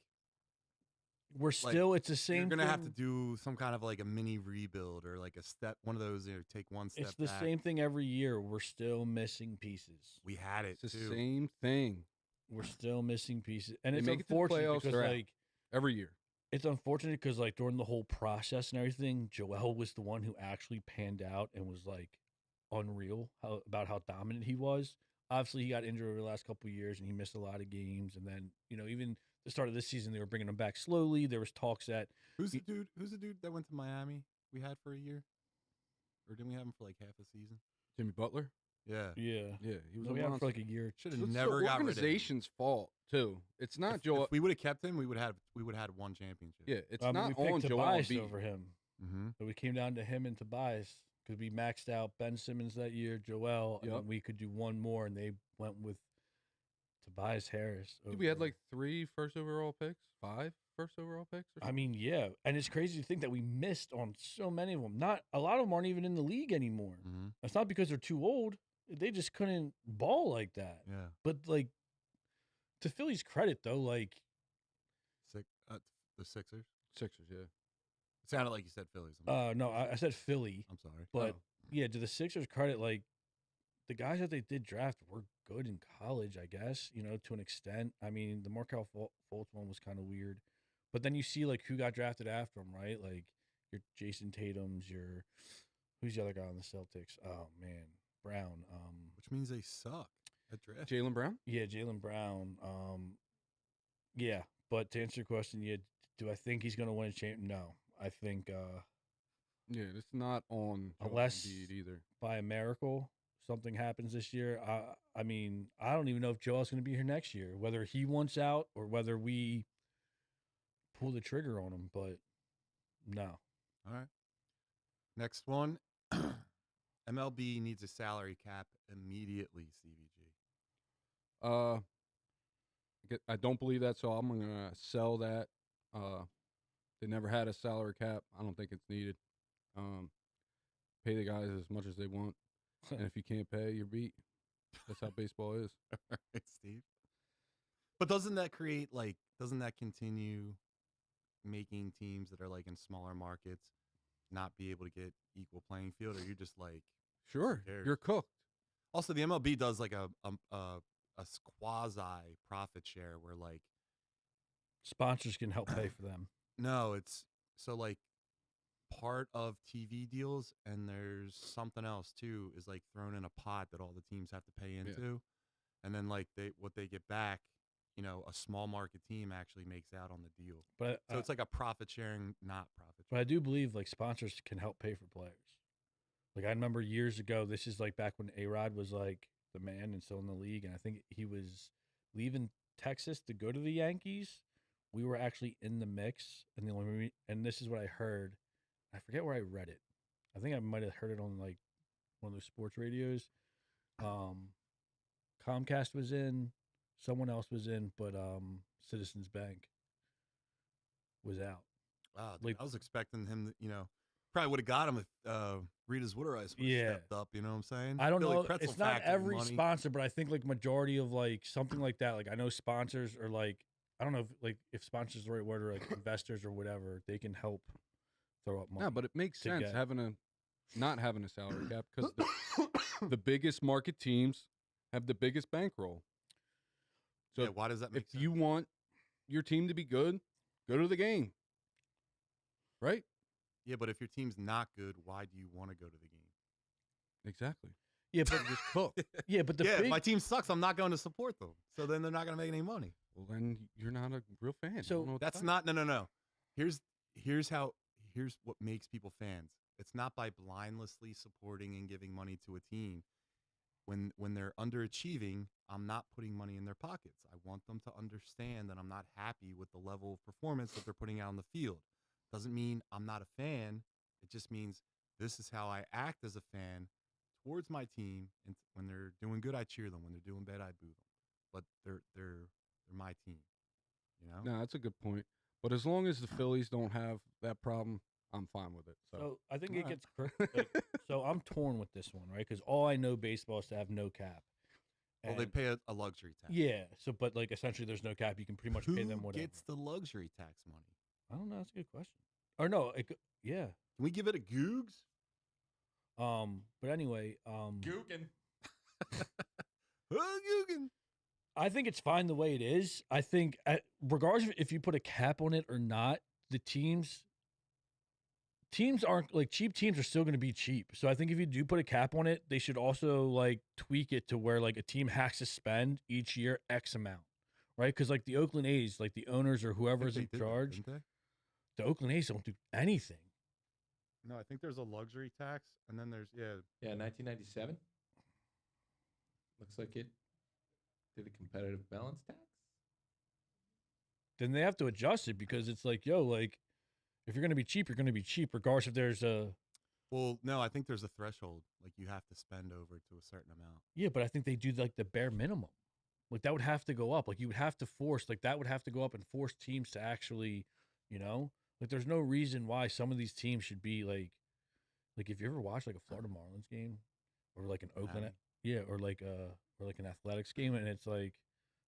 We're still, it's the you're same gonna have to thing. do some kind of like a mini rebuild or like a step, one of those. Take one step. It's the back. same thing every year. We're still missing pieces. We had it It's the too. same thing We're still missing pieces, and They it's make it to the unfortunate playoffs, because, they're out. like, every year. It's unfortunate because, like, during the whole process and everything, Joel was the one who actually panned out and was, like, unreal about how dominant he was. Obviously, he got injured over the last couple of years and he missed a lot of games. And then, even the start of this season, they were bringing him back slowly. There was talks that Who's the dude that went to Miami? We had for a year, or didn't we have him for like half a season? Jimmy Butler. Yeah, yeah, He was we had him for like a year. should have It's never the got rid of him. organization's fault too. It's not Joel. If we would have kept him, we would have had one championship. Yeah, it's But not we picked on Joel Tobias Embiid. over him. Mm-hmm. So we came down to him and Tobias because we maxed out Ben Simmons that year, Joel, and then we could do one more, and they went with Tobias Harris. We had like 3 first overall picks, 5 first overall picks. Or I mean, yeah, and it's crazy to think that we missed on so many of them. Not a lot of them aren't even in the league anymore. Mm-hmm. It's not because they're too old; they just couldn't ball like that. Yeah. But like, to Philly's credit, though, like The Sixers. Sixers, yeah. It sounded like you said Phillies. no, I said Philly, I'm sorry. but yeah, to the Sixers' credit, like the guys that they did draft were good in college, I guess, to an extent. I mean, the Markelle Fultz one was kind of weird, but then you see like who got drafted after him, right? Like your Jason Tatum's, who's the other guy on the Celtics? Oh man, Brown. Which means they suck at draft. Jaylen Brown. Yeah, Jaylen Brown. Yeah, but to answer your question, yeah, do I think he's going to win a champ? No, I think Yeah, it's not on Joel unless Embiid either. by a miracle something happens this year. I mean, I don't even know if Joel's going to be here next year, whether he wants out or whether we pull the trigger on him. But no. All right. Next one. MLB needs a salary cap immediately, Stevie G. I don't believe that, so I'm gonna sell that. They never had a salary cap. I don't think it's needed. Pay the guys as much as they want, and if you can't pay, you're beat. That's how baseball is. All right, Steve. But doesn't that continue making teams that are like in smaller markets not be able to get equal playing field, or you just like Sure, cares? you're cooked. Also, the MLB does like a quasi profit share where like Sponsors can help pay for them. no, it's so like part of TV deals, and there's something else too is like thrown in a pot that all the teams have to pay into, and then like what they get back, a small market team actually makes out on the deal. But So it's like a profit sharing, not profit But sharing. I do believe like sponsors can help pay for players. Like I remember years ago, this is like back when A-Rod was like the man and still in the league, and I think he was leaving Texas to go to the Yankees. We were actually in the mix, and this is what I heard. I forget where I read it. I think I might have heard it on like one of those sports radios. Comcast was in, someone else was in, but Citizens Bank was out. Wow, dude, like- I was expecting him to, probably would have got him if Rita's Water Ice would have stepped up. You know what I'm saying? I don't Philly know. Pretzel It's not Factory every money. sponsor, but I think like majority of like something like that. Like I know sponsors are like, I don't know if sponsors is the right word, or like investors or whatever, they can help throw up money. No, but it makes to sense get- not having a salary cap because the biggest market teams have the biggest bankroll. So Yeah, why does that make if sense? you want your team to be good, go to the game. Right? Yeah, but if your team's not good, why do you want to go to the game? Exactly. yeah, but Just cook. yeah, but the Yeah, if big, my team sucks, I'm not going to support them. So then they're not going to make any money. Well, then you're not a real fan. You So don't know what to That's say. not no. Here's what makes people fans. It's not by blindlessly supporting and giving money to a team. When they're underachieving, I'm not putting money in their pockets. I want them to understand that I'm not happy with the level of performance that they're putting out on the field. Doesn't mean I'm not a fan. It just means this is how I act as a fan towards my team. And when they're doing good, I cheer them. When they're doing bad, I boo them. But they're my team. No, that's a good point. But as long as the Phillies don't have that problem, I'm fine with it. so I think Alright. it gets. So I'm torn with this one, right? Because all I know baseball is to have no cap. Well, they And- pay a luxury tax. Yeah. So, but like essentially, there's no cap. You can pretty much Who pay them whatever. gets the luxury tax money? I don't know. That's a good question. Or no, yeah. Can we give it a Googs? But anyway, Gookin. Googan. I think it's fine the way it is. I think, regardless of if you put a cap on it or not, the teams aren't like cheap. Teams are still going to be cheap. So I think if you do put a cap on it, they should also like tweak it to where like a team has to spend each year X amount, right? Because like the Oakland A's, like the owners or whoever's in charge, the Oakland A's don't do anything. No, I think there's a luxury tax, and then there's 1997. Looks like it did a competitive balance tax. Then they have to adjust it because it's like, yo, like if you're going to be cheap, you're going to be cheap, regardless if there's a. Well, no, I think there's a threshold. Like you have to spend over to a certain amount. Yeah, but I think they do like the bare minimum. Like that would have to go up. Like you would have to force, like that would have to go up and force teams to actually, like there's no reason why some of these teams should be like if you ever watch like a Florida Marlins game or like an Oakland, or like an athletics game, and it's like,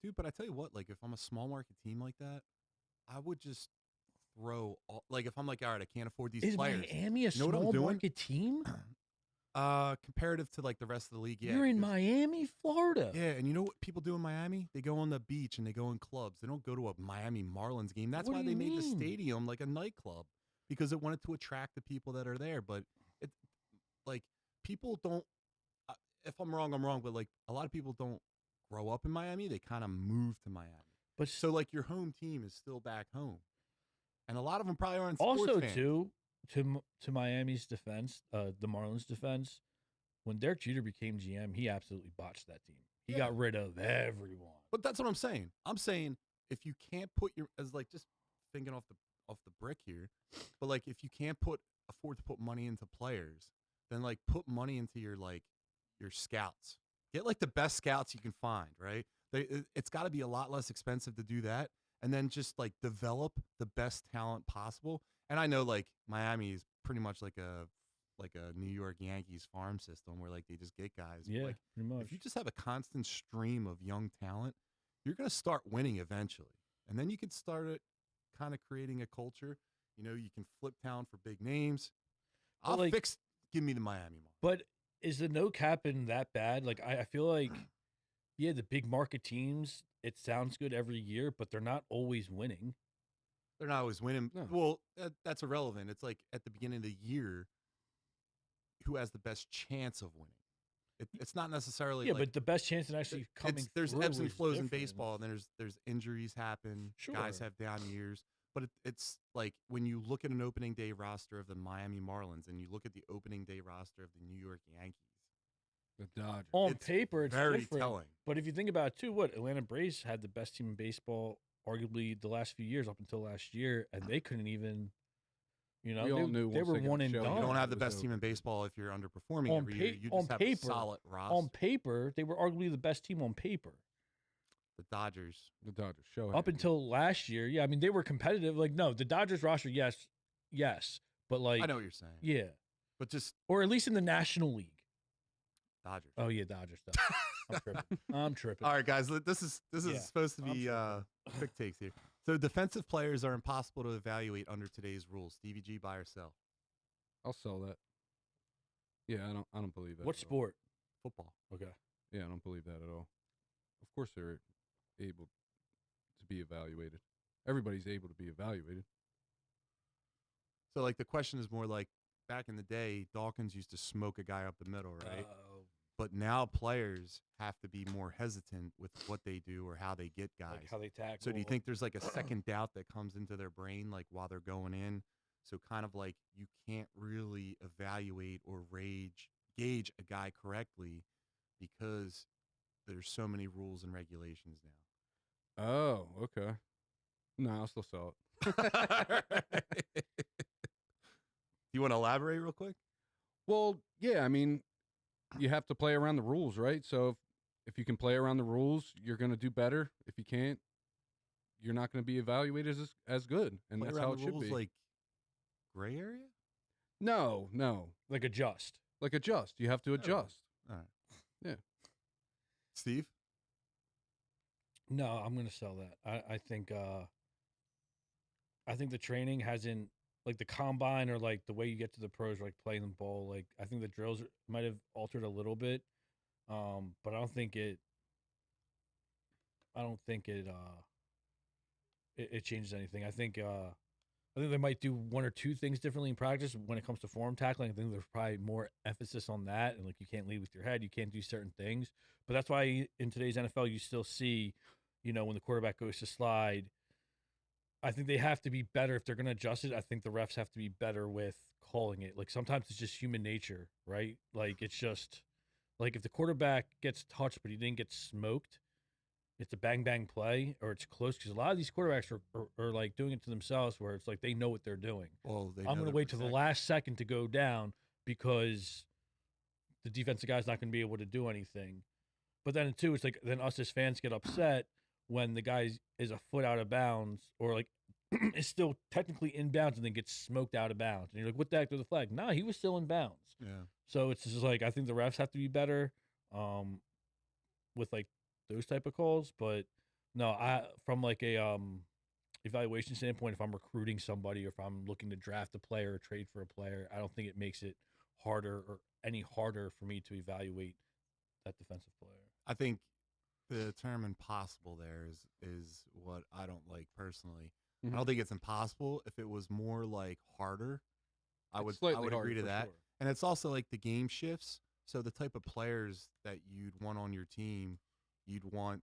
dude, but I tell you what, like if I'm a small market team like that, I would just throw like if I'm like, all right, I can't afford these players. Is Miami a small market team? Comparative to like the rest of the league, yeah. You're in Miami, Florida. Yeah, and you know what people do in Miami? They go on the beach and they go in clubs. They don't go to a Miami Marlins game. That's why they made the stadium like a nightclub, because it wanted to attract the people that are there. But it, like, people don't. If I'm wrong, I'm wrong. But like, a lot of people don't grow up in Miami. They kind of move to Miami. But so like, your home team is still back home, and a lot of them probably aren't. Also, fans. too. To Miami's defense, the Marlins' defense, when Derek Jeter became GM, he absolutely botched that team. He got rid of everyone. But that's what I'm saying. I'm saying if you can't put as like just thinking off the brick here, but like if you can't afford to put money into players, then like put money into your scouts. Get like the best scouts you can find, right? It's got to be a lot less expensive to do that, and then just like develop the best talent possible. And I know like Miami is pretty much like a New York Yankees farm system where like they just get guys. Yeah, like, pretty much. If you just have a constant stream of young talent, you're going to start winning eventually. And then you can start it kind of creating a culture. You can flip town for big names. Give me the Miami Marlins. But is the no capping that bad? Like I feel like, yeah, the big market teams, it sounds good every year, but they're not always winning. They're not always winning. No. Well, that's irrelevant. It's like at the beginning of the year, who has the best chance of winning? It's not necessarily. Yeah, but the best chance of actually coming. There's ebbs and flows in baseball, and there's injuries happen. Sure. Guys have down years, but it's like when you look at an opening day roster of the Miami Marlins and you look at the opening day roster of the New York Yankees, the Dodgers. On paper, it's very different. Telling. But if you think about it too, Atlanta Braves had the best team in baseball, arguably the last few years up until last year, and they couldn't even. They were one and done. You don't have the best team in baseball if you're underperforming every year. You just have a solid roster. On paper, they were arguably the best team on paper. The Dodgers show up until last year. Yeah, I mean they were competitive. Like no, the Dodgers roster, yes, but like I know what you're saying. Yeah, but just or at least in the National League. Dodgers. Oh yeah, Dodgers stuff. I'm tripping. All right, guys. This is supposed to be quick takes here. So defensive players are impossible to evaluate under today's rules. Stevie G, buy or sell? I'll sell that. Yeah, I don't believe that. What sport? Football. Okay. Yeah, I don't believe that at all. Of course they're able to be evaluated. Everybody's able to be evaluated. So like the question is more like back in the day, Dawkins used to smoke a guy up the middle, right? But now players have to be more hesitant with what they do or how they get guys. Like how they tackle. So do you think there's like a second doubt that comes into their brain like while they're going in? So kind of like you can't really evaluate or gauge a guy correctly because there's so many rules and regulations now. Oh, okay. No, I'll still sell it. You want to elaborate real quick? Well, yeah, I mean, you have to play around the rules, right? So if you can play around the rules, you're going to do better. If you can't, you're not going to be evaluated as good, and play that's how it should be. Like gray area? No. Like adjust. You have to adjust. All right. Yeah. Steve? No, I'm going to sell that. I think the training hasn't, like the combine or like the way you get to the pros, like playing the ball, like I think the drills might have altered a little bit, but I don't think it changes anything. I think I think they might do one or two things differently in practice when it comes to form tackling. I think there's probably more emphasis on that. And like, you can't lead with your head. You can't do certain things. But that's why in today's NFL, you still see, when the quarterback goes to slide, I think they have to be better if they're going to adjust it. I think the refs have to be better with calling it. Like, sometimes it's just human nature, right? Like, it's just like if the quarterback gets touched, but he didn't get smoked, it's a bang bang play or it's close, because a lot of these quarterbacks are like doing it to themselves, where it's like they know what they're doing. Well, I'm going to wait till the last second to go down because the defensive guy's not going to be able to do anything. But then too, it's like then us as fans get upset when the guy is a foot out of bounds, or like is still technically in bounds and then gets smoked out of bounds. And you're like, what the heck with the flag? Nah, he was still in bounds. Yeah. So it's just like, I think the refs have to be better with like those type of calls. But no, I from like a evaluation standpoint, if I'm recruiting somebody or if I'm looking to draft a player or trade for a player, I don't think it makes it harder or any harder for me to evaluate that defensive player. I think the term impossible there is what I don't like personally. I don't think it's impossible. If it was more like harder, I would agree to that. Sure. And it's also like the game shifts. So the type of players that you'd want on your team, you'd want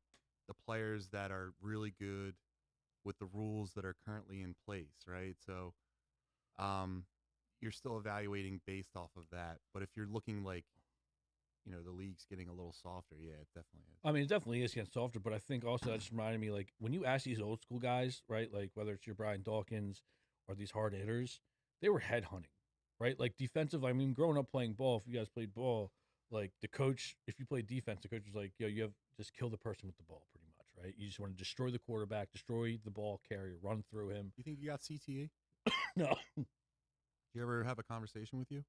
the players that are really good with the rules that are currently in place, right? So you're still evaluating based off of that. But if you're looking like, the league's getting a little softer, yeah, it definitely is. I mean, it definitely is getting softer, but I think also that just reminded me, like, when you ask these old school guys, right, like whether it's your Brian Dawkins or these hard hitters, they were headhunting, right? Like defensive, I mean, growing up playing ball, if you guys played ball, like the coach, if you played defense, the coach was like, yo, you have just kill the person with the ball pretty much, right? You just want to destroy the quarterback, destroy the ball carrier, run through him. You think you got CTA? No. Did you ever have a conversation with you?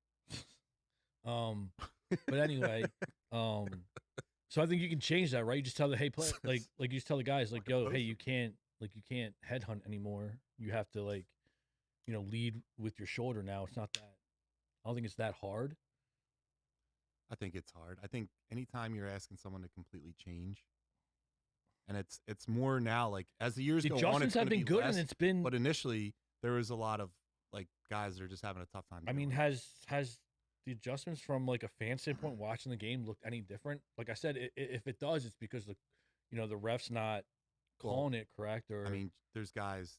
But anyway, so I think you can change that, right? You just tell the play, like you just tell the guys, like, yo, hey, you can't headhunt anymore. You have to lead with your shoulder now. It's not that. I don't think it's that hard. I think it's hard. I think anytime you're asking someone to completely change, and it's more now, like as the years go on, adjustments have been good, less, and it's been. But initially, there was a lot of like guys that are just having a tough time. I mean, has the adjustments from like a fan standpoint watching the game looked any different? Like I said, if it does, it's because the ref's not calling it correct, or I mean, there's guys,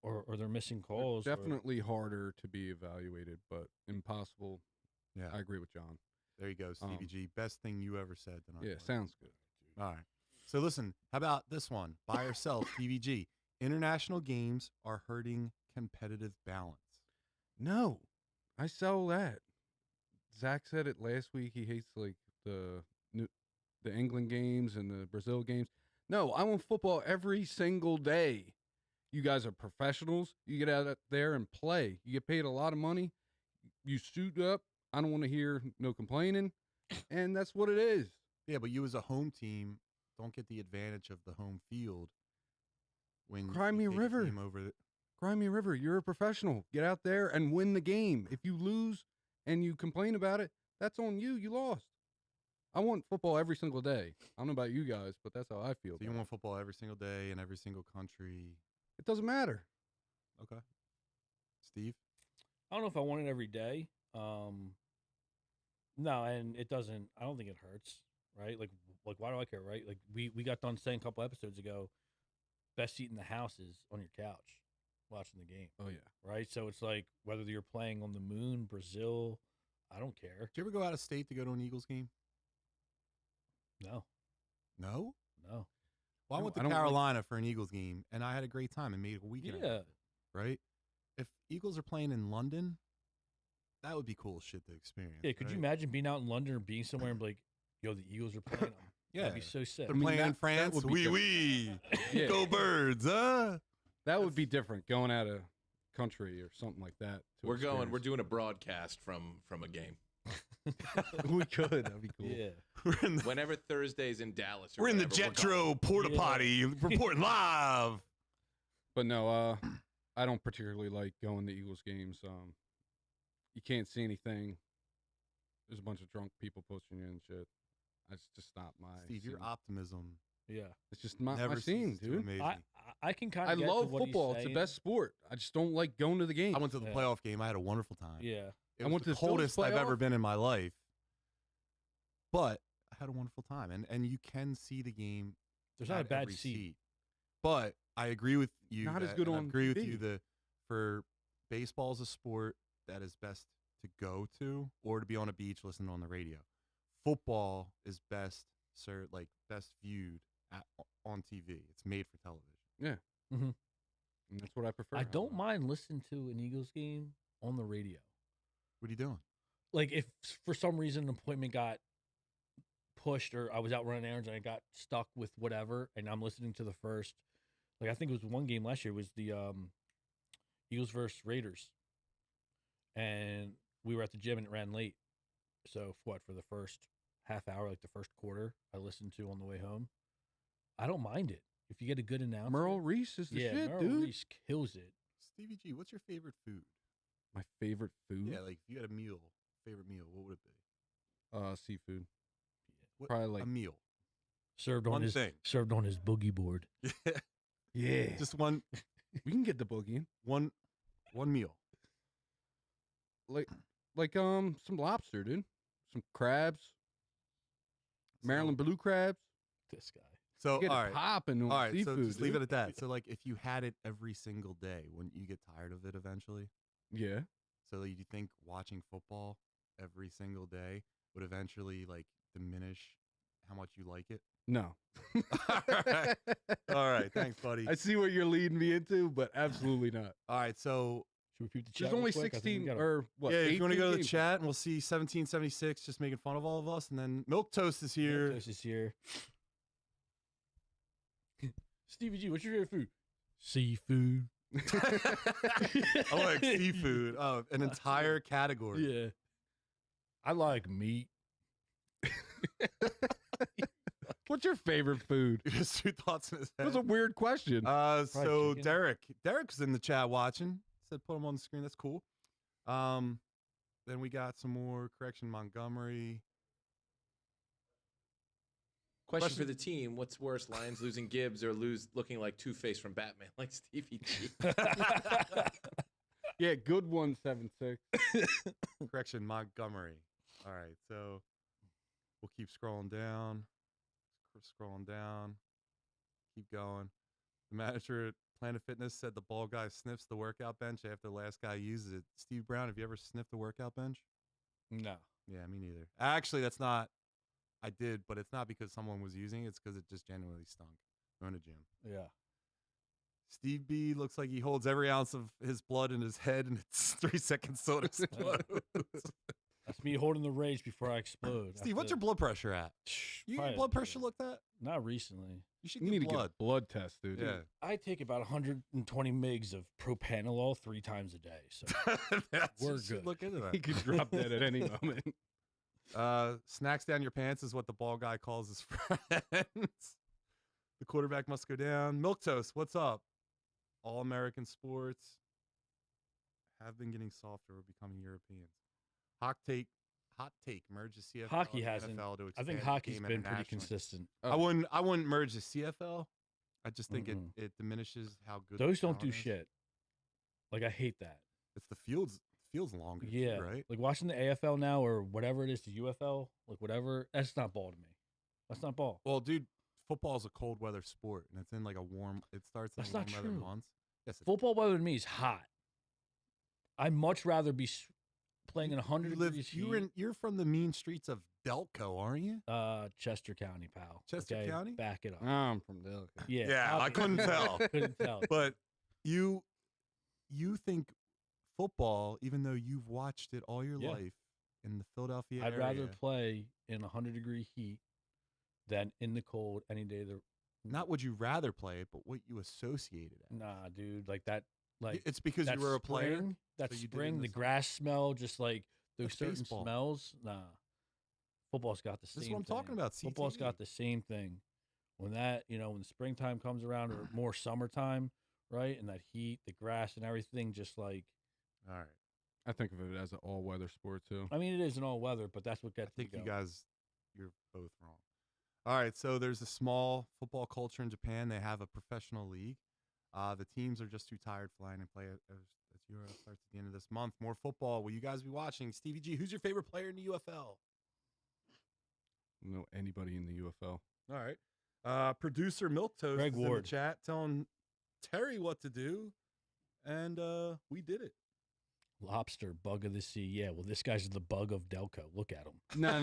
or they're missing calls. Definitely harder to be evaluated, but impossible. Yeah, I agree with John. There you go, Stevie G. Best thing you ever said tonight. Yeah, sounds good. All right. So listen, how about this one? Buy or sell, Stevie G. International games are hurting competitive balance. No, I sell that. Zach said it last week. He hates like the England games and the Brazil games. No, I want football every single day. You guys are professionals. You get out there and play. You get paid a lot of money. You suit up. I don't want to hear no complaining. And that's what it is. Yeah, but you as a home team don't get the advantage of the home field when Cry me a river. Cry me a river. You're a professional. Get out there and win the game. If you lose and you complain about it, that's on you. You lost. I want football every single day. I don't know about you guys, but that's how I feel. So you want football every single day in every single country? It doesn't matter. Okay. Steve? I don't know if I want it every day. No, and it doesn't. I don't think it hurts, right? Like why do I care, right? Like we got done saying a couple episodes ago, best seat in the house is on your couch watching the game. Oh, yeah. Right? So it's like whether you're playing on the moon, Brazil, I don't care. Did you ever go out of state to go to an Eagles game? No. No? No. Well, I went to Carolina for an Eagles game, and I had a great time and made a weekend. Yeah. Right? If Eagles are playing in London, that would be cool shit to experience. Yeah, could you imagine being out in London or being somewhere and be like, yo, the Eagles are playing? Yeah. That'd be so sick. They're playing in France. Oui. Yeah. Go Birds, huh? That would be different, going out of country or something like that. We're doing a broadcast from a game. We could. That'd be cool. Yeah. Whenever Thursday's in Dallas. We're in the Jetro porta potty reporting live. But no, I don't particularly like going to Eagles games. You can't see anything. There's a bunch of drunk people pushing you and shit. That's just not my Steve, scene. your optimism Yeah. It's just not Never my scene, ceases to dude. amaze I me. I can kind I of love football. It's the best sport. I just don't like going to the game. I went to the Yeah. playoff game. I had a wonderful time. Yeah. It I was went the to the Phillies coldest I've ever playoff. been in my life, but I had a wonderful time. And you can see the game. There's not a at bad every seat. But I agree with you. Not as that- good and I on agree with TV. you. For baseball is a sport that is best to go to or to be on a beach listening on the radio. Football is best viewed on TV. It's made for television. And that's what I prefer. I don't mind listening to an Eagles game on the radio. What are you doing? Like if for some reason an appointment got pushed or I was out running errands and I got stuck with whatever and I'm listening to the first, like I think it was one game last year was the Eagles versus Raiders. And we were at the gym and it ran late. So for the first half hour, like the first quarter, I listened to on the way home. I don't mind it. If you get a good announcement. Merle Reese is the shit, Merle dude. Reese kills it. Stevie G, what's your favorite food? My favorite food? Yeah, like if you had a favorite meal, what would it be? Seafood. What, Probably like a meal. Served on One his thing. served on his boogie board. yeah. Just one We can get the boogie. one meal. Like some lobster, dude. Some crabs. Maryland blue crabs. This guy. So Get all it right. popping on All right, seafood. so just leave dude. it at that. So like if you had it every single day, wouldn't you get tired of it eventually? Yeah. So like, you think watching football every single day would eventually like diminish how much you like it? No. All right, thanks, buddy. I see what you're leading me into, but absolutely not. All right, so Should we repeat the chat? There's real only quick? I think we 16 gotta- or what? yeah, if you want to 18 go to the games. chat and we'll see 1776 just making fun of all of us, and then Milk Toast is here. Toast is here. Stevie G, what's your favorite food? Seafood. I like seafood. Oh, an entire category. Yeah. I like meat. What's your favorite food? Just two thoughts in his That head. was a weird question. So chicken. Derek's in the chat watching. Said put him on the screen. That's cool. Then we got some more correction. Montgomery. Question for the team: what's worse, Lions losing Gibbs or looking like Two-Face from Batman, like Stevie G? Yeah, good 176. Correction, Montgomery. All right, so we'll keep scrolling down. Keep going. The manager at Planet Fitness said the ball guy sniffs the workout bench after the last guy uses it. Steve Brown, have you ever sniffed the workout bench? No. Yeah, me neither. Actually, that's not. I did, but it's not because someone was using it. It's because it just genuinely stunk. Going to gym. Yeah. Steve B looks like he holds every ounce of his blood in his head, and it's 3 seconds till it explodes. That's me holding the rage before I explode. Steve, what's your blood pressure at? You get your blood pressure looked at? Not recently. You should You get need to blood. get a blood test, dude. Yeah. I take about 120 mgs of propanolol 3 times a day. So We're You should good. Look into He that. could drop dead at any moment. Snacks down your pants is what the ball guy calls his friends. The quarterback must go down. Milk Toast, what's up? All American sports have been getting softer or becoming Europeans. Hot take. Merge the CFL. Hockey and hasn't. NFL to I expand think the hockey's game been pretty internationally. consistent. I wouldn't merge the CFL. I just think it diminishes how good Those the don't do talent is. shit. Like I hate that. It's the fields longer. too, Yeah. right. Like watching the AFL now or whatever it is, the UFL, like whatever. That's not ball to me. That's not ball. Well, dude, football's a cold weather sport, and it's in like a warm. It starts in That's warm not weather true. months. Yes, it Football weather to me is hot. I'd much rather be playing in 100 You live, degrees you're from the mean streets of Delco, aren't you? Chester County, pal. Chester okay? County? Back it up. I'm from Delco. Yeah. Yeah, I couldn't tell. Couldn't tell. But you think football, even though you've watched it all your Yeah. life in the Philadelphia I'd area. rather play in 100-degree heat than in the cold any day of the. Not would you rather play it, but what you associated it. Nah, dude. Like that. Like It's because that you were a player. spring, That so you did it in spring, the the summer? grass smell, just like those That's certain baseball. smells. Nah. Football's got the same. This is what I'm talking thing. about, Football's CTE. got the same thing. When that, when springtime comes around or more summertime, right, and that heat, the grass, and everything, just like. All right. I think of it as an all-weather sport too. I mean, it is in all weather, but that's what I gets me think you going. guys, you're both wrong. All right, so there's a small football culture in Japan. They have a professional league. The teams are just too tired flying and play as Euro starts at the end of this month. More football. Will you guys be watching? Stevie G, who's your favorite player in the UFL? I don't know anybody in the UFL. All right. Producer Milktoast Greg is in the Ward. chat telling Terry what to do, and we did it. Lobster, bug of the sea. Yeah, well, this guy's the bug of Delco. Look at him. No.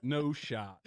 No shot.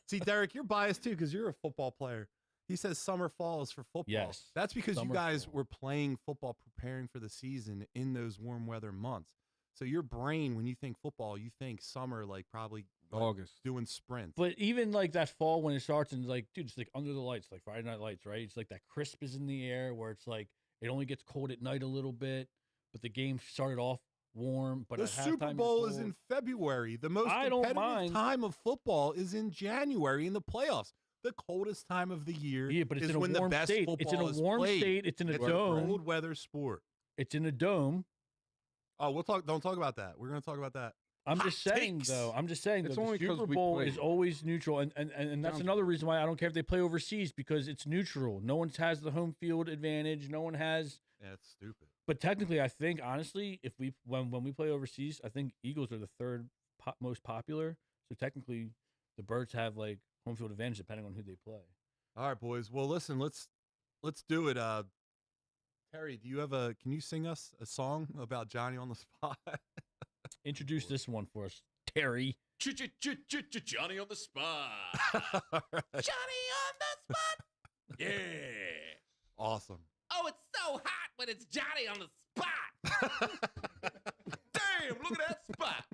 See, Derek, you're biased too because you're a football player. He says summer, fall is for football. Yes. That's because Summer, you guys fall. were playing football, preparing for the season in those warm weather months. So your brain, when you think football, you think summer, like probably August. doing sprints. But even like that fall when it starts and like, dude, it's like under the lights, like Friday Night Lights, right? It's like that crisp is in the air where it's like it only gets cold at night a little bit, but the game started off warm. But the at Super halftime, Bowl you're is cold. in February. The most I don't competitive mind. time of football is in January in the playoffs. The coldest time of the year Yeah, but it's is in a when warm the best state. football It's in a is warm played. state. It's in a It's dome. a cold weather sport. It's in a dome. Oh, we'll talk. Don't talk about that. We're going to talk about that. I'm Hot just saying, takes. though. I'm just saying, It's though. only The 'cause Super we Bowl played. is always neutral, and that's Sounds another reason why I don't care if they play overseas because it's neutral. No one has the home field advantage. No one has. Yeah, it's stupid. But technically, I think honestly, if we when we play overseas, I think Eagles are the third most popular. So technically, the Birds have like home field advantage depending on who they play. All right, boys. Well, listen, let's do it. Terry, do you have can you sing us a song about Johnny on the spot? Introduce this one for us, Terry. Johnny on the spot. All right. Johnny on the spot. Yeah. Awesome. Oh, it's so hot when it's Johnny on the spot. Damn, look at that spot.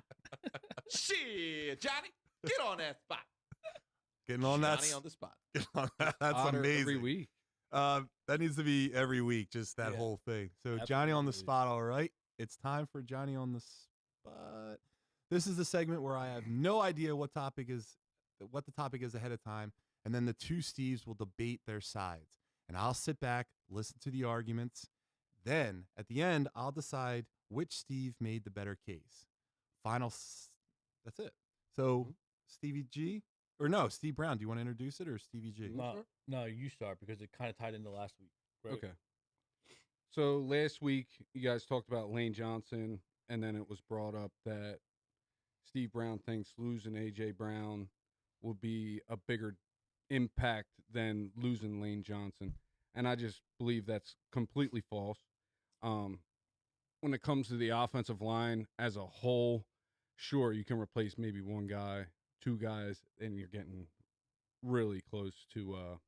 Shit, Johnny, get on that spot. Getting on that. Johnny on the spot. Get on that. That's Otter amazing. Every week. That needs to be every week, just that Yeah. whole thing. So Johnny on the Absolutely. spot. All right. It's time for Johnny on the spot. This is the segment where I have no idea what the topic is ahead of time, and then the two Steves will debate their sides. And I'll sit back, listen to the arguments. Then at the end, I'll decide which Steve made the better case. That's it. So Stevie G, or no, Steve Brown. Do you want to introduce it or Stevie G? No, you start because it kind of tied into last week. Right? Okay. So last week, you guys talked about Lane Johnson, and then it was brought up that Steve Brown thinks losing A.J. Brown will be a bigger impact than losing Lane Johnson. And I just believe that's completely false. When it comes to the offensive line as a whole, sure, you can replace maybe one guy, two guys, and you're getting really close to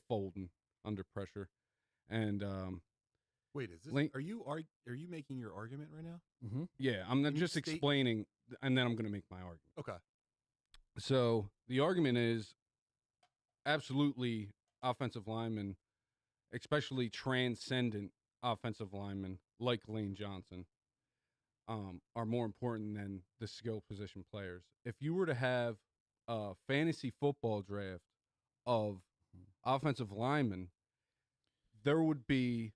folding under pressure. And Wait, is this? Lane- Are you making your argument right now? Mm-hmm. yeah, I'm not Can you just state- explaining, and then I'm going to make my argument. Okay. So the argument is absolutely offensive linemen, especially transcendent offensive linemen like Lane Johnson, are more important than the skill position players. If you were to have a fantasy football draft of offensive linemen, there would be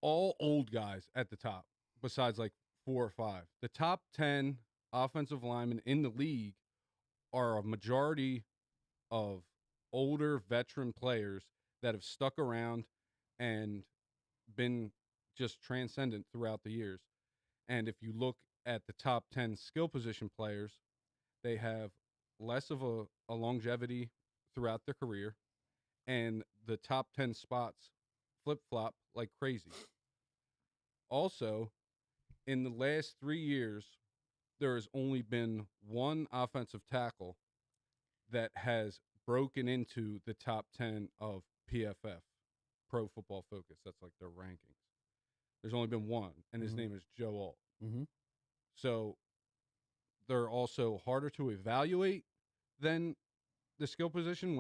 all old guys at the top, besides like 4 or 5. The top 10 offensive linemen in the league are a majority of older veteran players that have stuck around and been just transcendent throughout the years. And if you look at the top 10 skill position players, they have less of a longevity throughout their career, and the top 10 spots flip-flop like crazy. Also, in the last 3 years, there has only been one offensive tackle that has broken into the top 10 of PFF, Pro Football Focus. That's like their rankings. There's only been one, and his name is Joe Alt. Mm-hmm. So they're also harder to evaluate than the skill position.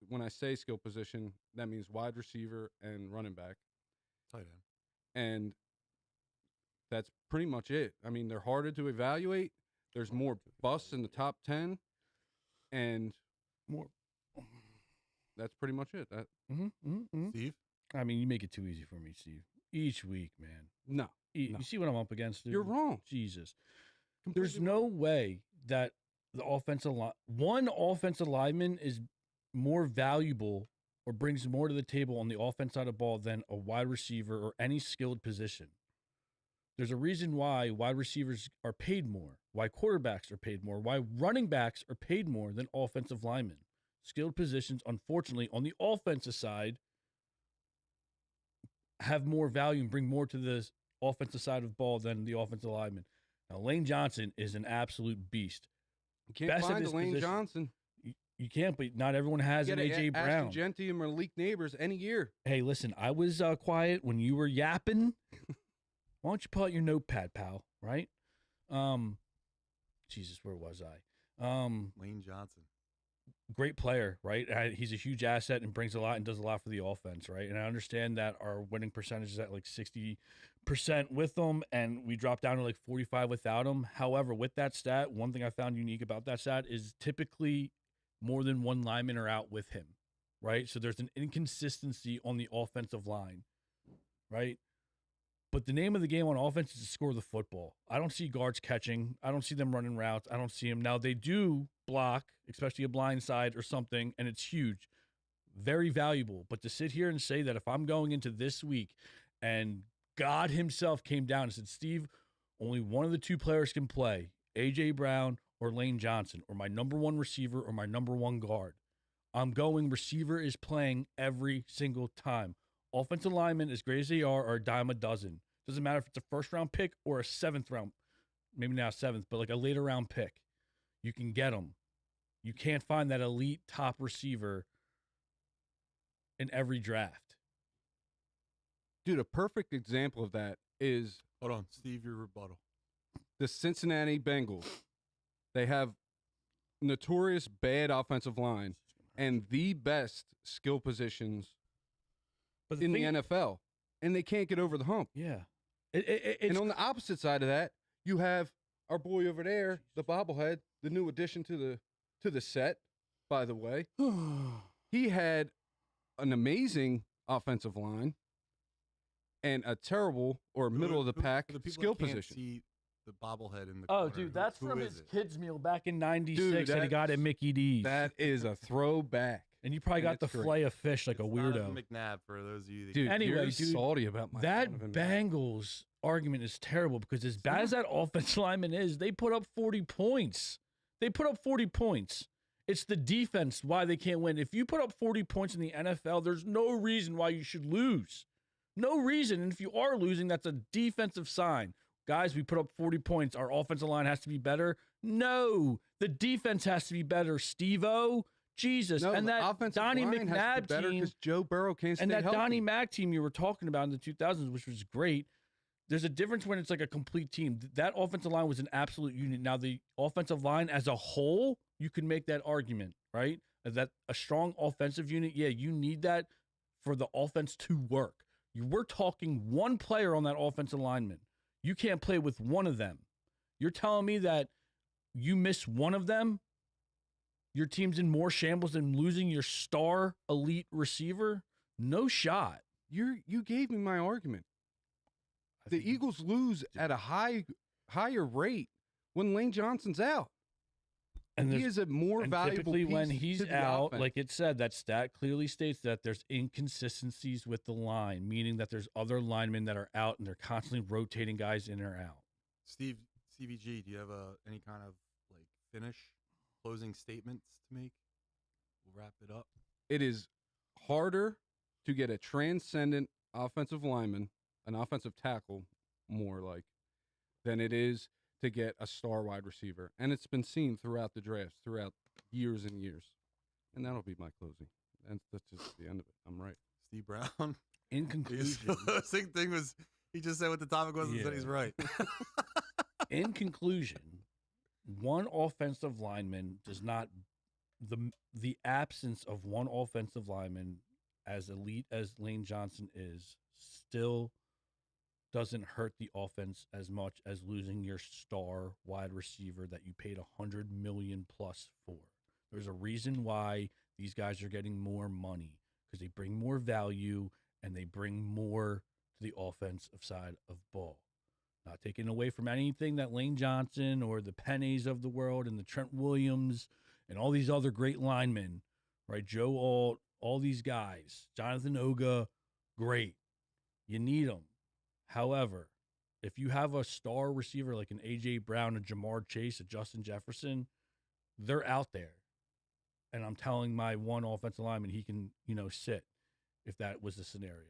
When I say skill position, that means wide receiver and running back. Tight end. And that's pretty much it. I mean, they're harder to evaluate. There's more busts in the top 10, and More. that's pretty much it. Steve? I mean, you make it too easy for me, Steve. Each week, man. No, You see what I'm up against, dude? you're wrong. Jesus. Completely There's no way that the offensive line. One offensive lineman is more valuable or brings more to the table on the offense side of the ball than a wide receiver or any skilled position. There's a reason why wide receivers are paid more, why quarterbacks are paid more, why running backs are paid more than offensive linemen. Skilled positions, unfortunately, on the offensive side, have more value and bring more to the offensive side of the ball than the offensive lineman. Now, Lane Johnson is an absolute beast. You can't Best of find a his Lane position. Johnson. You can't, but not everyone has an A.J. Brown. Ashton Genty and Malik Neighbors any year. Hey, listen, I was quiet when you were yapping. Why don't you pull out your notepad, pal? Right? Jesus, where was I? Lane Johnson. Great player, right? He's a huge asset and brings a lot and does a lot for the offense, right? And I understand that our winning percentage is at like 60% with him, and we dropped down to like 45 without him. However, with that stat, one thing I found unique about that stat is typically more than one lineman are out with him, right? So there's an inconsistency on the offensive line, right? But the name of the game on offense is to score the football. I don't see guards catching. I don't see them running routes. I don't see them. Now, they do block, especially a blind side or something, and it's huge. Very valuable. But to sit here and say that if I'm going into this week and God himself came down and said, Steve, only one of the two players can play, A.J. Brown or Lane Johnson, or my number one receiver or my number one guard, I'm going receiver is playing every single time. Offensive linemen, as great as they are a dime a dozen. Doesn't matter if it's a first-round pick or a seventh-round, maybe not seventh, but like a later-round pick. You can get them. You can't find that elite top receiver in every draft. Dude, a perfect example of that is... Hold on, Steve, your rebuttal. The Cincinnati Bengals. They have notorious bad offensive line and the best skill positions in the NFL, and they can't get over the hump. Yeah. And on the opposite side of that, you have our boy over there, the bobblehead, the new addition to the set, by the way. He had an amazing offensive line and a terrible or middle of the pack skill position. See the bobblehead in the Oh, corner. dude, that's Who from is his it? kids' meal back in '96 Dude, that he got at Mickey D's. That is a throwback. And you probably got the it's great. fillet of fish like a weirdo. Donovan McNabb, for those of you that Dude, Anyway, you're dude, salty about my That Donovan McNabb. Bengals argument is terrible because as bad as that offensive lineman is, they put up 40 points. They put up 40 points. It's the defense why they can't win. If you put up 40 points in the NFL, there's no reason why you should lose. No reason. And if you are losing, that's a defensive sign. Guys, we put up 40 points. Our offensive line has to be better. No, the defense has to be better, Steve-O. Jesus. No, and the that offensive Donnie line has to be McNabb better team. because Joe Burrow can't stay And that healthy. Donnie Mack team you were talking about in the 2000s, which was great, there's a difference when it's like a complete team. That offensive line was an absolute unit. Now, the offensive line as a whole, you can make that argument, right? That a strong offensive unit, yeah, you need that for the offense to work. We're talking one player on that offensive lineman. You can't play with one of them. You're telling me that you miss one of them, your team's in more shambles than losing your star elite receiver? No shot. You gave me my argument. The Eagles lose at a higher rate when Lane Johnson's out. And he is a more valuable typically piece when he's to the out, offense. like it said, that stat clearly states that there's inconsistencies with the line, meaning that there's other linemen that are out and they're constantly rotating guys in or out. Stevie G, do you have any kind of like closing statements to make? We'll wrap it up. It is harder to get a transcendent offensive lineman, an offensive tackle, more like, than it is to get a star wide receiver. And it's been seen throughout the drafts, throughout years and years. And that'll be my closing. And that's just the end of it. I'm right. Steve Brown. In conclusion, The same thing was he just said what the topic was and said he's right. in conclusion, one offensive lineman does not the absence of one offensive lineman as elite as Lane Johnson is still doesn't hurt the offense as much as losing your star wide receiver that you paid $100 million plus for. There's a reason why these guys are getting more money because they bring more value and they bring more to the offensive side of ball. Not taking away from anything that Lane Johnson or the Pennies of the world and the Trent Williams and all these other great linemen, right? Joe Alt, all these guys, Jonathan Oga, great. You need them. However, if you have a star receiver like an A.J. Brown, a Jamar Chase, a Justin Jefferson, they're out there. And I'm telling my one offensive lineman he can, sit if that was the scenario.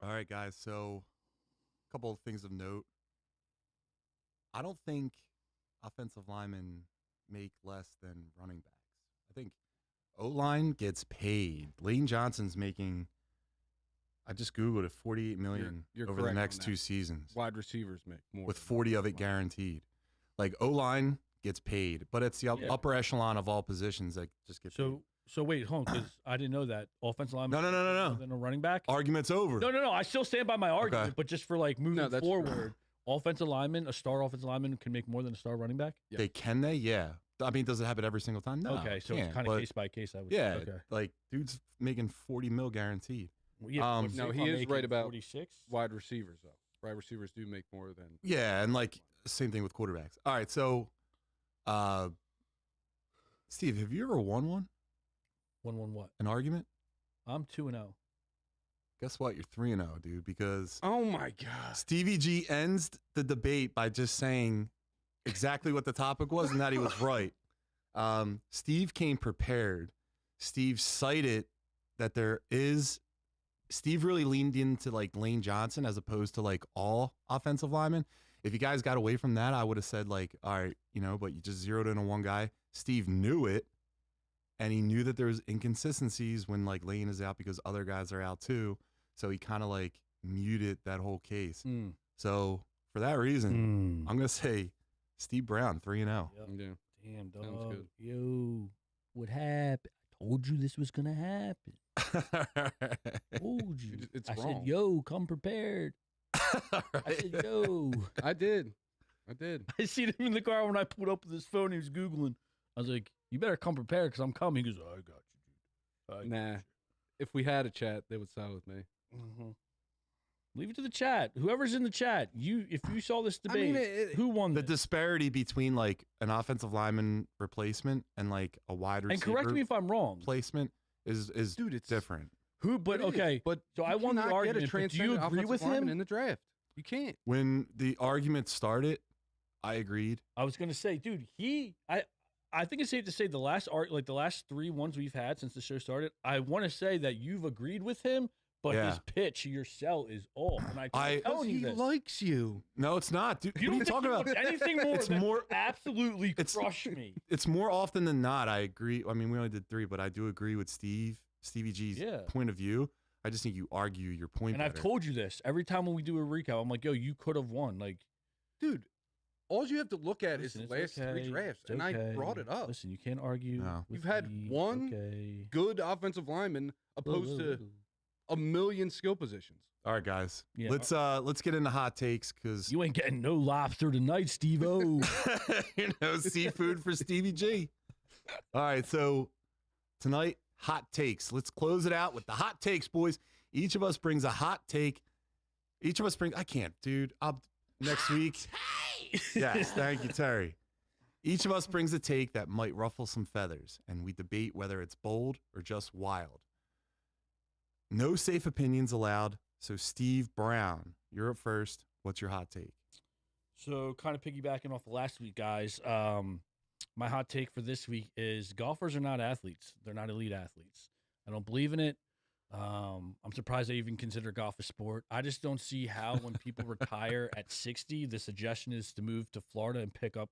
All right, guys. So a couple of things of note. I don't think offensive linemen make less than running backs. I think O-line gets paid. Lane Johnson's making, I just Googled it, $48 million You're over the correct next on 2 that. seasons, Wide receivers make more. with than 40 of it line. guaranteed. Like O-line gets paid, but it's the upper echelon of all positions that just get paid. So wait, hold on, because I didn't know that offensive lineman. No. Than a running back. Argument's over. No. I still stand by my argument, Okay. but just for like moving that's forward, offensive lineman, a star offensive lineman can make more than a star running back. Yeah. They? Yeah. I mean, does it happen every single time? No. Okay, it so can't, it's kind of but case by case. I would. yeah, Say. Okay. like dude's making 40 mil guaranteed. Well, yeah, but No, if he I'm is making right about 46. Wide receivers, though. Wide receivers do make more than. Yeah, and like same thing with quarterbacks. All right, so Steve, have you ever won one? 1-1 what? An argument? I'm 2-0. Guess what? You're 3-0, dude, because Oh my God. Stevie G ends the debate by just saying exactly what the topic was and that he was right. Steve came prepared. Steve cited that Steve really leaned into like Lane Johnson as opposed to like all offensive linemen. If you guys got away from that, I would have said like, all right, but you just zeroed in on one guy. Steve knew it, and he knew that there was inconsistencies when like Lane is out because other guys are out too. So he kind of like muted that whole case. So for that reason, I'm gonna say Steve Brown 3-0. Yep. Yeah. Damn, Sounds dog. good. Yo, what happened? I told you this was gonna happen. Told you. It's I wrong. said, yo, come prepared. I said, yo. I did. I seen him in the car when I pulled up with his phone. He was Googling. I was like, you better come prepared because I'm coming. He goes, I got you, dude. I got Nah. If we had a chat, they would side with me. you. Leave it to the chat. Whoever's in the chat, if you saw this I debate, mean, who won The this? disparity between like an offensive lineman replacement and like a wide receiver And correct me if I'm wrong. placement is Dude, it's different. Who? But It is, okay. but so you I won the cannot get a argument. But do you transcendent agree offensive with lineman him? in the draft? You can't. When the argument started, I agreed. I was gonna say, dude, I think it's safe to say the last 3 ones we've had since the show started, I want to say that you've agreed with him, but Yeah. his pitch, your sell is off. And I'm telling you He this. likes you. No, it's not, dude. You What are you don't talking think about? he wants anything more It's than more- absolutely it's- crush me. It's more often than not. I agree. I mean, we only did 3, but I do agree with Stevie G's Yeah. point of view. I just think you argue your point. And I've better. told you this every time when we do a recap. I'm like, yo, you could have won. Like, Dude, all you have to look at is listen, the it's last 3 okay, drafts, it's and I okay. brought it up. Listen, you can't argue. No. with You've had me. one Okay. Good offensive lineman opposed to a million skill positions. All right, guys. Yeah. Let's get into hot takes because You ain't getting no lobster tonight, Steve-O. seafood for Stevie G. All right, so tonight hot takes. Let's close it out with the hot takes, boys. Each of us brings a hot take. I can't, dude. I'll next week. Yes, thank you, Terry. Each of us brings a take that might ruffle some feathers, and we debate whether it's bold or just wild. No safe opinions allowed. So, Steve Brown, you're up first. What's your hot take? So, kind of piggybacking off of last week, guys, my hot take for this week is golfers are not athletes. They're not elite athletes. I don't believe in it. I'm surprised they even consider golf a sport. I just don't see how when people retire at 60, the suggestion is to move to Florida and pick up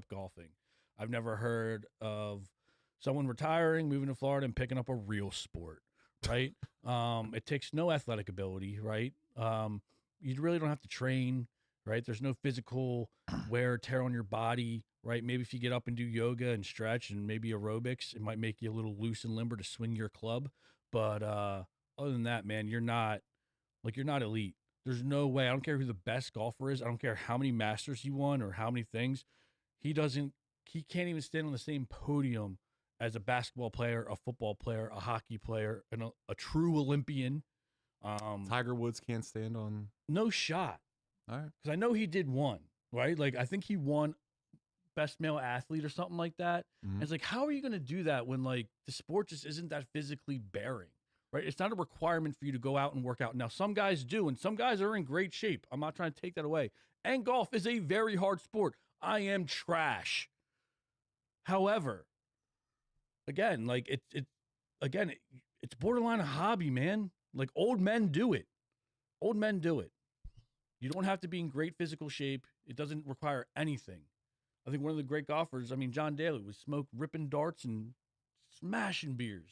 golfing. I've never heard of someone retiring, moving to Florida and picking up a real sport, right? It takes no athletic ability, right? You really don't have to train, right? There's no physical wear or tear on your body, right? Maybe if you get up and do yoga and stretch and maybe aerobics, it might make you a little loose and limber to swing your club. But other than that, man, you're not elite. There's no way. I don't care who the best golfer is. I don't care how many Masters he won or how many things. He can't even stand on the same podium as a basketball player, a football player, a hockey player, and a true Olympian. Tiger Woods can't stand on. No shot. All right. Because I know he did one, right? Like, I think he won best male athlete or something like that. Mm-hmm. And it's like, how are you going to do that when, like, the sport just isn't that physically bearing, right? It's not a requirement for you to go out and work out. Now, some guys do, and some guys are in great shape. I'm not trying to take that away. And golf is a very hard sport. I am trash. However, again, like, it's borderline a hobby, man. Like, old men do it. Old men do it. You don't have to be in great physical shape. It doesn't require anything. I think one of the great golfers, I mean, John Daly, was ripping darts and smashing beers.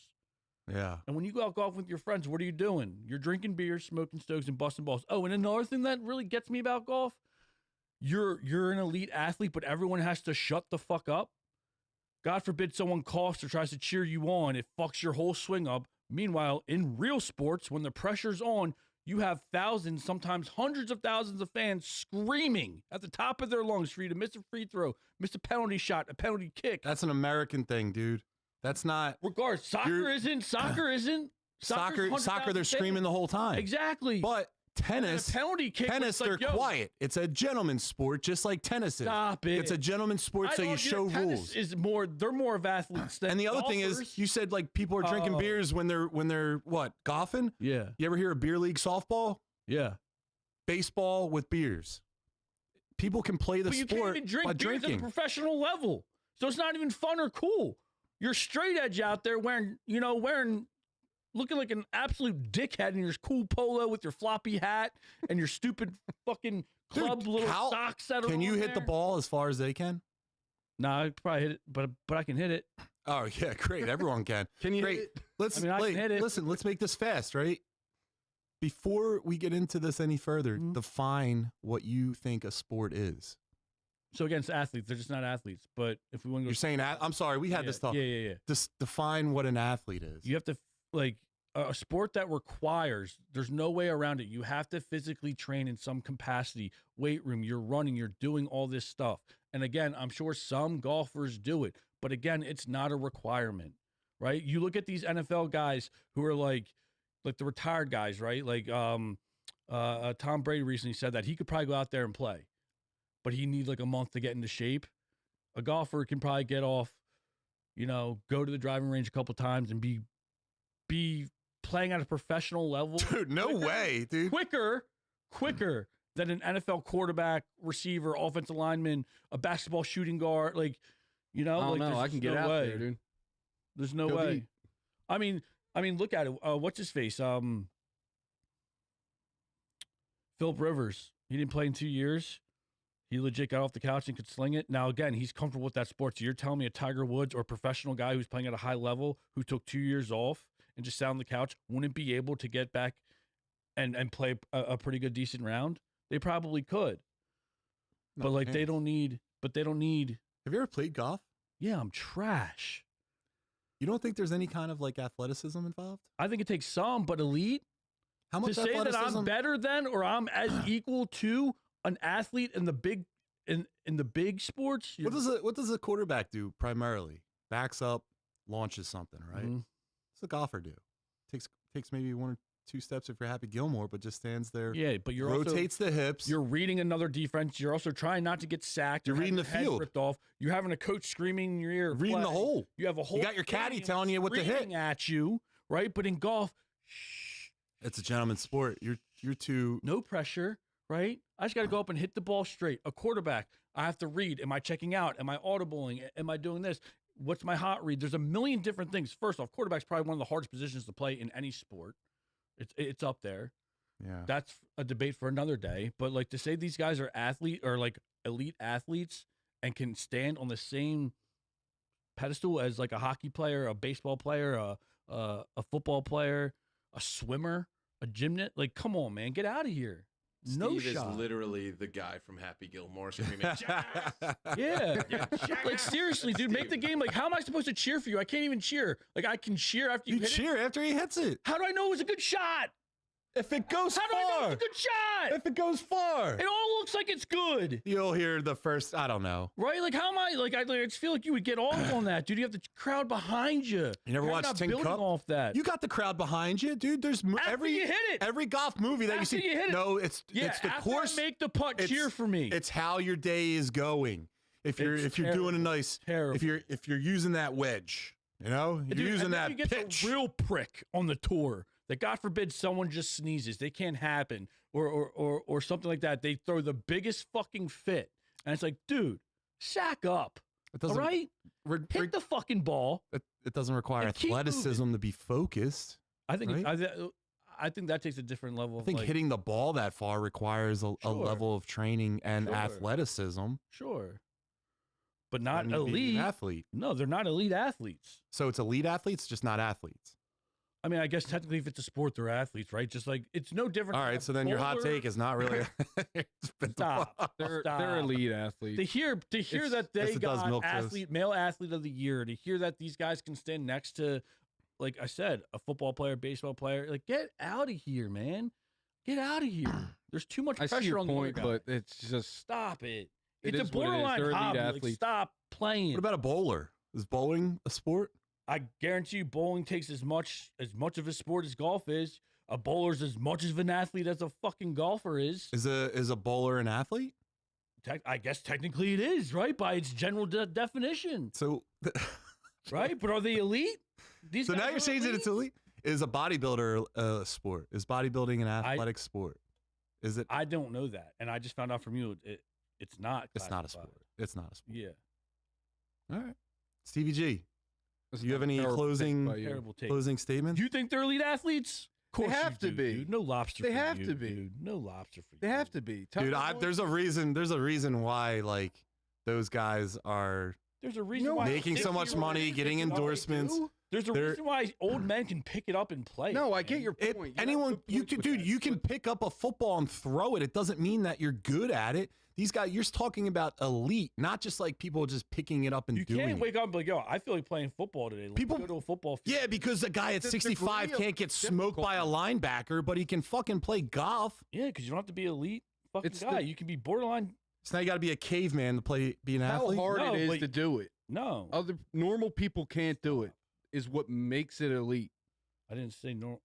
Yeah. And when you go out golf with your friends, what are you doing? You're drinking beers, smoking stoves, and busting balls. Oh, and another thing that really gets me about golf, you're an elite athlete, but everyone has to shut the fuck up. God forbid someone coughs or tries to cheer you on. It fucks your whole swing up. Meanwhile, in real sports, when the pressure's on, you have thousands, sometimes hundreds of thousands of fans screaming at the top of their lungs for you to miss a free throw, miss a penalty shot, a penalty kick. That's an American thing, dude. That's not. Regardless, soccer isn't. Soccer, they're screaming the whole time. Exactly. But tennis, penalty kick, they're quiet. It's a gentleman's sport, just like tennis is. Stop it. It's a gentleman's sport, so you show rules. They're more of athletes than And the other thing golfers. is, you said like people are drinking beers when they're what, golfing? Yeah. You ever hear of beer league softball? Yeah. Baseball with beers. People can play the But you sport can't even drink by beers drinking. at a professional level. So it's not even fun or cool. You're straight edge out there wearing, looking like an absolute dickhead in your cool polo with your floppy hat and your stupid fucking club little socks that are Can you on hit the there. ball as far as they can? Nah, I could probably hit it, but I can hit it. Oh yeah, great. Everyone can. Can you great. hit it? Let's I can hit it. Listen, let's make this fast, right? Before we get into this any further, define what you think a sport is. So against athletes, they're just not athletes. But if we want to go, You're saying, I'm sorry, we had this talk. Yeah. Just define what an athlete is. You have to, like, a sport that requires, there's no way around it. You have to physically train in some capacity, weight room, you're running, you're doing all this stuff. And again, I'm sure some golfers do it, but again, it's not a requirement, right? You look at these NFL guys who are like the retired guys, right? Like Tom Brady recently said that he could probably go out there and play, but he needs like a month to get into shape. A golfer can probably get off, go to the driving range a couple times and be playing at a professional level. Dude, no way, dude. Quicker than an NFL quarterback, receiver, offensive lineman, a basketball shooting guard. Like, I don't know. there's I can just get no out way. there, dude. There's no Go way. deep. I mean, look at it. What's his face? Philip Rivers. He didn't play in 2 years. He legit got off the couch and could sling it. Now, again, he's comfortable with that sport. So you're telling me a Tiger Woods or a professional guy who's playing at a high level who took 2 years off and just sat on the couch wouldn't be able to get back and play a pretty good, decent round? They probably could. No but, chance. they don't need. Have you ever played golf? Yeah, I'm trash. You don't think there's any kind of like athleticism involved? I think it takes some, but elite? How much To say that athleticism? I'm better than or I'm as equal to an athlete in the big in the big sports. What does a quarterback do primarily? Backs up, launches something, right? Mhm. What's a golfer do? Takes maybe one or two steps if you're Happy Gilmore, but just stands there. Yeah, but you're rotates also, the hips. You're reading another defense. You're also trying not to get sacked. You're reading having the your head field. ripped off. You're having a coach screaming in your ear. Reading the play. hole. You have a whole. You got your caddy stadium telling you what to hit. screaming at you, right? But in golf, shh, It's a gentleman's sport. You're too. no pressure, right? I just got to go up and hit the ball straight. A quarterback, I have to read. Am I checking out? Am I audibling? Am I doing this? What's my hot read? There's a million different things. First off, quarterback's probably one of the hardest positions to play in any sport. It's up there. Yeah. That's a debate for another day. But like to say these guys are like elite athletes and can stand on the same pedestal as like a hockey player, a baseball player, a football player, a swimmer, a gymnast. Like, come on, man, get out of here. No Steve shot. is literally the guy from Happy Gilmore screaming, "Jackass!" Yeah. Jackass! Like, seriously, dude, make the game. Like, how am I supposed to cheer for you? I can't even cheer. Like, I can cheer after you You hit cheer it. after he hits it. How do I know it was a good shot? If it goes How do I know far. it's a good shot? If it goes far. It all looks like it's good. You'll hear the first, I don't know. Right? Like, how am I? Like, I just feel like you would get off on that, dude. You have the crowd behind you. You never How are watched not Tin building Cup? off that. You got the crowd behind you, dude. There's After you hit it. every golf movie that After you see. you hit it. No, it's the after course. I make the putt, it's- cheer for me. It's how your day is going. If you're It's doing a terrible. nice Terrible. if you're using that wedge, you know, you're Dude, using and then that you get pitch. the real prick on the tour that, God forbid, someone just sneezes. They can't happen, or something like that. They throw the biggest fucking fit, and it's like, dude, sack up. It All doesn't right, hit the fucking ball. it doesn't require and keep athleticism to be focused. I think Right? I think that takes a different level. I of think like, hitting the ball that far requires a Sure. level of training and Sure. athleticism. Sure, but not Then you'd be an elite. athlete. No, they're not elite athletes. So it's elite athletes, just not athletes. I mean, I guess technically, if it's a sport, they're athletes, right? Just like it's no different. All than right, a so then your hot bowler. take is not really. Spit the Stop. ball. They're Stop. elite athletes. To hear It's- that they yes, it does got milk toast. male athlete of the year, to hear that these guys can stand next to, like I said, a football player, baseball player, like get out of here, man. Get out of here. There's too much I pressure see your on point, the other guy. but it's just Stop it. It It's a is what it is. borderline They're elite hobby. Like, athletes. stop playing. What about a bowler? Is bowling a sport? I guarantee you, bowling takes as much of a sport as golf is. A bowler's as much of an athlete as a fucking golfer is. Is a bowler an athlete? I guess technically it is, right? By its general definition, So, right? But are they elite? These so guys now you're are changing it to elite. Is a bodybuilder a sport? Is bodybuilding an athletic sport? Is it? I don't know that, and I just found out from you it's not. It's not a classified. sport. It's not a sport. Yeah, All right, Stevie G. That's Do you have not a any terrible closing- pick by you. terrible take. Closing statements. You think they're elite athletes? Of They course have you to do, be. Dude. No lobster. They for have you, to be. Dude. No lobster for you. They have to be. Dude, there's a reason. There's a reason why like those guys are There's a reason know, why making so much 60-year-old money, men getting pick it up. endorsements. There's a They're- reason why old men can pick it up and play. No, it, I get man. your point. You have Anyone, good you points can, with dude, that, you can but pick up a football and throw it. It doesn't mean that you're good at it. These guys, you're talking about elite, not just like people just picking it up and You doing can't it. wake up and be like, yo, I feel like playing football today. Let's People- go to a football field. Yeah, because a guy at The 65 degree of can't get smoked by a linebacker, but he can fucking play golf. Yeah, because you don't have to be elite fucking It's guy. the- You can be borderline. So now you got to be a caveman to be an how athlete. hard No, it is but- to do it. No, Other normal people can't do it. Is what makes it elite. I didn't say normal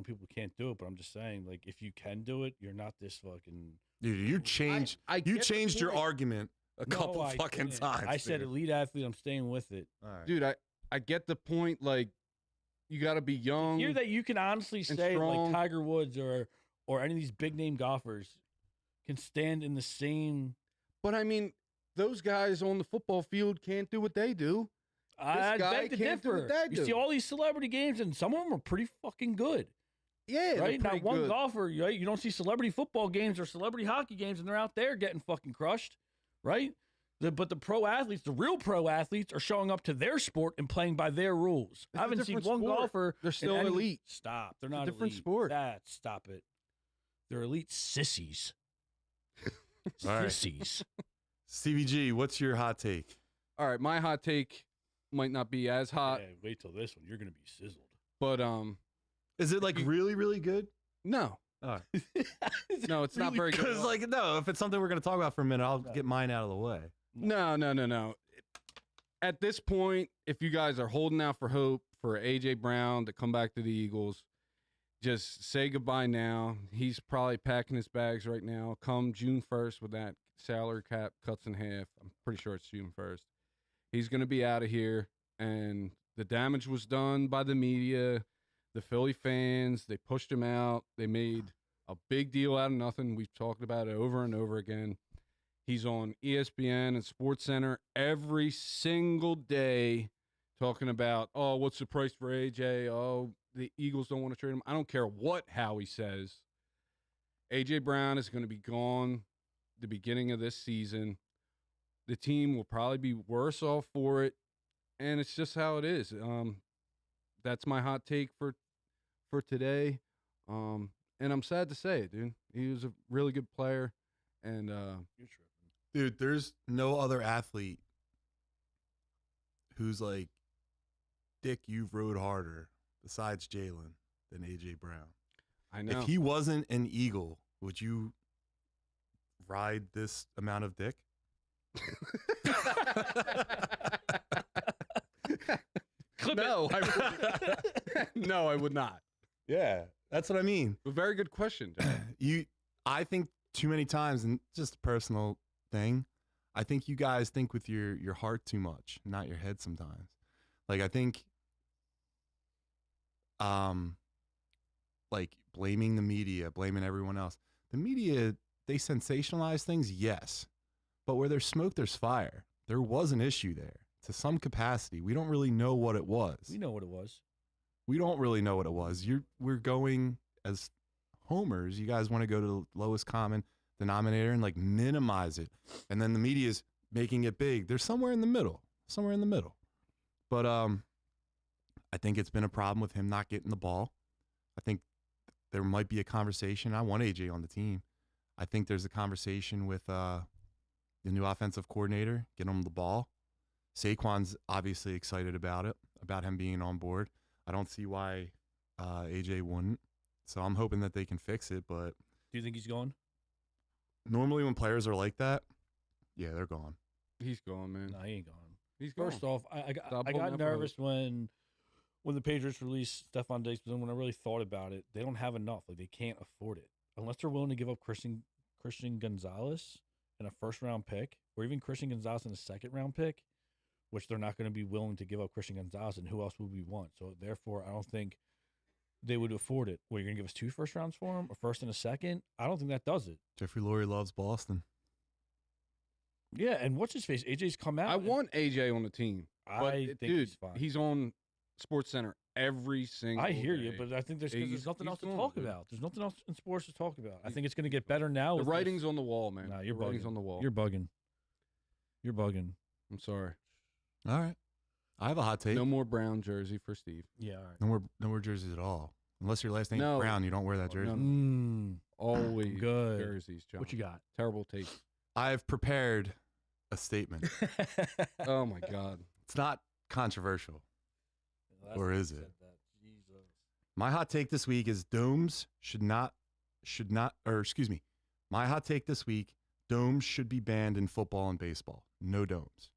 people can't do it, but I'm just saying, like, if you can do it, you're not this fucking. Dude, you changed. I You get the changed your point. argument a No, couple I fucking didn't. times. I said dude. elite athlete. I'm staying with it. All right. Dude, I get the point. Like, you got to be young. Hear that you can honestly say like strong. Tiger Woods or any of these big name golfers can stand in the same. But I mean, those guys on the football field can't do what they do. I guy beg to can't do differ. what that You see do. all these celebrity games, and some of them are pretty fucking good. Yeah, they're Right? Now, pretty one good. golfer, right? You don't see celebrity football games or celebrity hockey games, and they're out there getting fucking crushed, right? But the pro athletes, the real pro athletes, are showing up to their sport and playing by their rules. It's I a haven't seen different one sport. golfer. They're in still any- elite. Stop. They're It's a not different elite. sport. Stop it. They're elite sissies. All right. Sissies. Stevie G, what's your hot take? All right, my hot take might not be as hot, Yeah, wait till this one. You're gonna be sizzled. but Is it like You- really, really good? no, All right. no, it's not very good. Because like no, if it's something we're gonna talk about for a minute, I'll get mine out of the way. No. At this point, if you guys are holding out for hope for AJ Brown to come back to the Eagles, just say goodbye now. He's probably packing his bags right now. Come June 1st, when that salary cap cuts in half, I'm pretty sure it's June 1st. He's going to be out of here, and the damage was done by the media, the Philly fans. They pushed him out. They made a big deal out of nothing. We've talked about it over and over again. He's on ESPN and SportsCenter every single day talking about, oh, what's the price for AJ? Oh, the Eagles don't want to trade him. I don't care what Howie says. AJ Brown is going to be gone the beginning of this season. The team will probably be worse off for it, and it's just how it is. That's my hot take for today. And I'm sad to say it, dude. He was a really good player, and You're tripping. Dude, there's no other athlete who's like, Dick, you've rode harder besides Jalen than AJ Brown. I know. If he wasn't an Eagle, would you ride this amount of dick? No, I would. No, I would not. Yeah, that's what I mean. A very good question, John. I think too many times, and just a personal thing, I think you guys think with your heart too much, not your head sometimes. Like, I think, like blaming the media, blaming everyone else. The media, they sensationalize things, yes. But where there's smoke, there's fire. There was an issue there to some capacity. We don't really know what it was. We know what it was. We don't really know what it was. We're going as homers. You guys want to go to the lowest common denominator and like minimize it. And then the media is making it big. There's somewhere in the middle. But I think it's been a problem with him not getting the ball. I think there might be a conversation. I want AJ on the team. I think there's a conversation with the new offensive coordinator, get him the ball. Saquon's obviously excited about it, about him being on board. I don't see why AJ wouldn't. So I'm hoping that they can fix it. But do you think he's gone? Normally when players are like that, yeah, they're gone. He's gone, man. No, he ain't gone. He's gone. First off, I got nervous when the Patriots released Stephon Diggs, but then when I really thought about it, they don't have enough. Like, they can't afford it. Unless they're willing to give up Christian Gonzalez and a first-round pick, or even Christian Gonzalez and a second-round pick, which they're not going to be willing to give up Christian Gonzalez, and who else would we want? So, therefore, I don't think they would afford it. What, you're going to give us 2 first rounds for him, a first and a second? I don't think that does it. Jeffrey Lurie loves Boston. Yeah, and what's his face? AJ's come out. I want AJ on the team. I think he's fine. He's on SportsCenter every single I hear day. you, but I think there's nothing else to gone, talk dude. about. There's nothing else in sports to talk about. I think it's going to get better now. The writing's on the wall, man. Nah, you're the writing's bugging. on the wall. You're bugging. You're bugging. I'm sorry. All right. I have a hot take. No more brown jersey for Steve. Yeah, all right. No more jerseys at all. Unless your last name No. is Brown, you don't wear that jersey. No. Always Good. jerseys, John. What you got? Terrible taste. I've prepared a statement. Oh, my God. It's not controversial. Or is it? My hot take this week is domes my hot take this week, domes should be banned in football and baseball. No domes.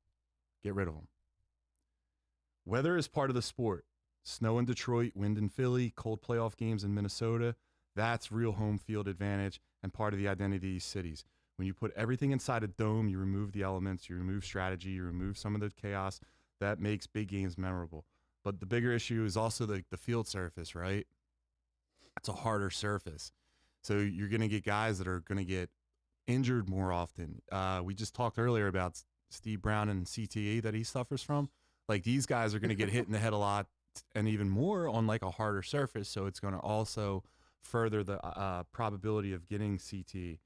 Get rid of them. Weather is part of the sport. Snow in Detroit, wind in Philly, cold playoff games in Minnesota. That's real home field advantage and part of the identity of these cities. When you put everything inside a dome, you remove the elements, you remove strategy, you remove some of the chaos that makes big games memorable. But the bigger issue is also the field surface, right? It's a harder surface. So you're going to get guys that are going to get injured more often. We just talked earlier about Steve Brown and CTE that he suffers from. Like, these guys are going to get hit in the head a lot and even more on like a harder surface. So it's going to also further the probability of getting CTE.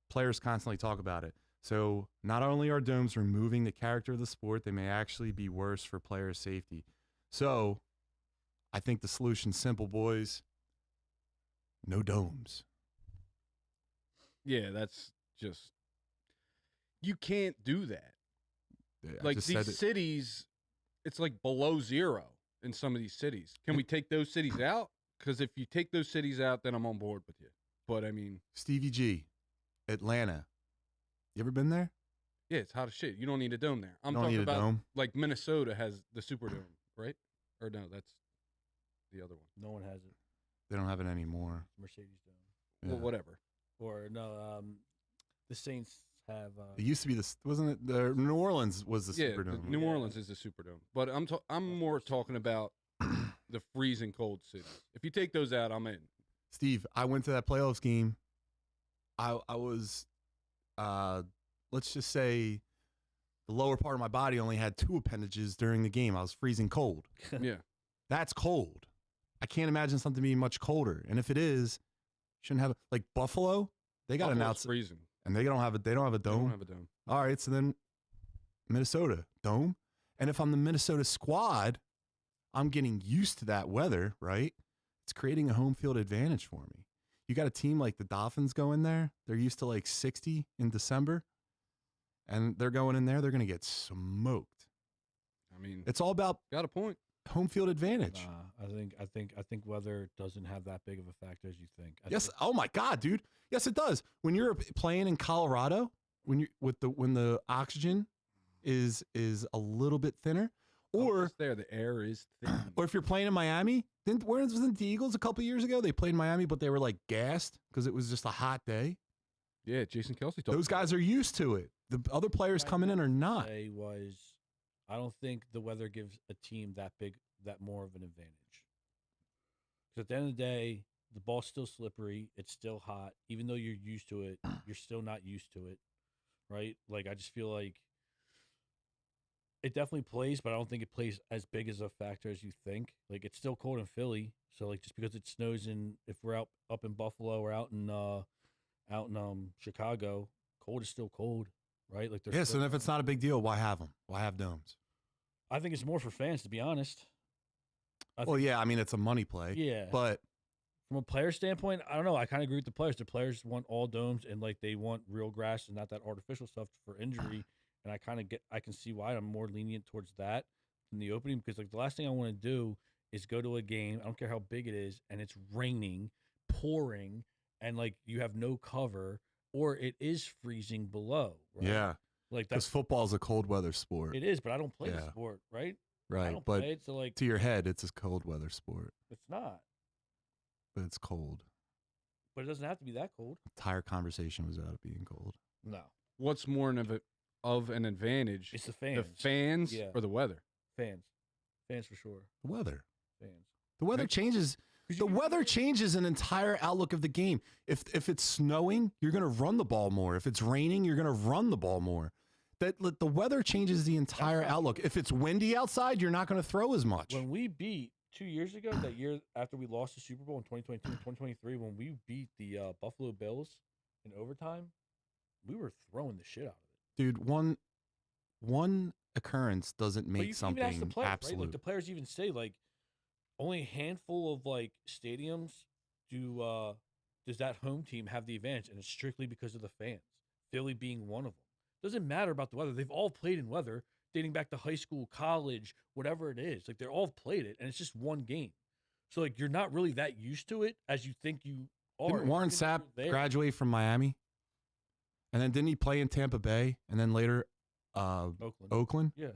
Players constantly talk about it. So not only are domes removing the character of the sport, they may actually be worse for player safety. So I think the solution's simple, boys. No domes. Yeah, that's just... You can't do that. Yeah, like, these cities, it's like below zero in some of these cities. Can we take those cities out? Because if you take those cities out, then I'm on board with you. But, I mean... Stevie G, Atlanta. You ever been there? Yeah, it's hot as shit. You don't need a dome there. I'm don't talking need a about, dome. like, Minnesota has the Superdome, right? Or no, that's the other one. No one has it. They don't have it anymore. Mercedes Dome. Yeah. Well, whatever. Or no, the Saints have. It used to be wasn't it? The New Orleans was the Yeah, Superdome. New Orleans is the Superdome. But I'm more talking about the freezing cold cities. If you take those out, I'm in. Steve, I went to that playoffs game. I was, let's just say, the lower part of my body only had 2 appendages during the game. I was freezing cold. Yeah. That's cold. I can't imagine something being much colder. And if it is, shouldn't have like Buffalo. They got an outside freezing, and they don't have a dome. They don't have a dome. All right, so then Minnesota dome. And if I'm the Minnesota squad, I'm getting used to that weather, right? It's creating a home field advantage for me. You got a team like the Dolphins go in there. They're used to like 60 in December. And they're going in there. They're going to get smoked. I mean, It's all about got a point. home field advantage. I think weather doesn't have that big of a factor as you think. Yes. Oh my God, dude. Yes, it does. When you're playing in Colorado, when the oxygen is a little bit thinner, or the air is thin. Or if you're playing in Miami, wasn't the Eagles a couple years ago? They played in Miami, but they were like gassed because it was just a hot day. Yeah, Jason Kelsey. Those guys are used to it. The other players coming in are not. I don't think the weather gives a team that more of an advantage. Because at the end of the day, the ball's still slippery. It's still hot. Even though you're used to it, you're still not used to it, right? Like, I just feel like it definitely plays, but I don't think it plays as big as a factor as you think. Like, it's still cold in Philly, so like just because it snows if we're up in Buffalo or out in Chicago, cold is still cold, right? Like, yes, and if it's not a big deal, why have them? Why have domes? I think it's more for fans, to be honest. Yeah, I mean it's a money play. Yeah, but from a player standpoint, I don't know. I kind of agree with the players. The players want all domes and like they want real grass and not that artificial stuff for injury. And I can see why I'm more lenient towards that than the opening, because like the last thing I want to do is go to a game, I don't care how big it is, and it's raining, pouring, and like you have no cover, or it is freezing below. Right? Yeah, like because football is a cold weather sport. It is, but I don't play the sport, right? Right, but play it, so like to your head, it's a cold weather sport. It's not, but it's cold. But it doesn't have to be that cold. The entire conversation was about it being cold. No. What's more of an advantage? It's the fans. The fans or the weather? Fans for sure. The weather. Fans. The weather changes. The weather changes an entire outlook of the game. If it's snowing, you're going to run the ball more. If it's raining, you're going to run the ball more. The weather changes the entire outlook. If it's windy outside, you're not going to throw as much. When we beat 2 years ago, that year after we lost the Super Bowl in 2022 and 2023, when we beat the Buffalo Bills in overtime, we were throwing the shit out of it. Dude, one occurrence doesn't make something even ask the players, absolute. Right? Like the players even say, like, only a handful of like stadiums does that home team have the advantage, and it's strictly because of the fans. Philly being one of them. Doesn't matter about the weather. They've all played in weather dating back to high school, college, whatever it is. Like, they're all played it, and it's just one game. So, like, you're not really that used to it as you think you are. Didn't Warren Sapp graduate from Miami? And then didn't he play in Tampa Bay? And then later Oakland? Yeah.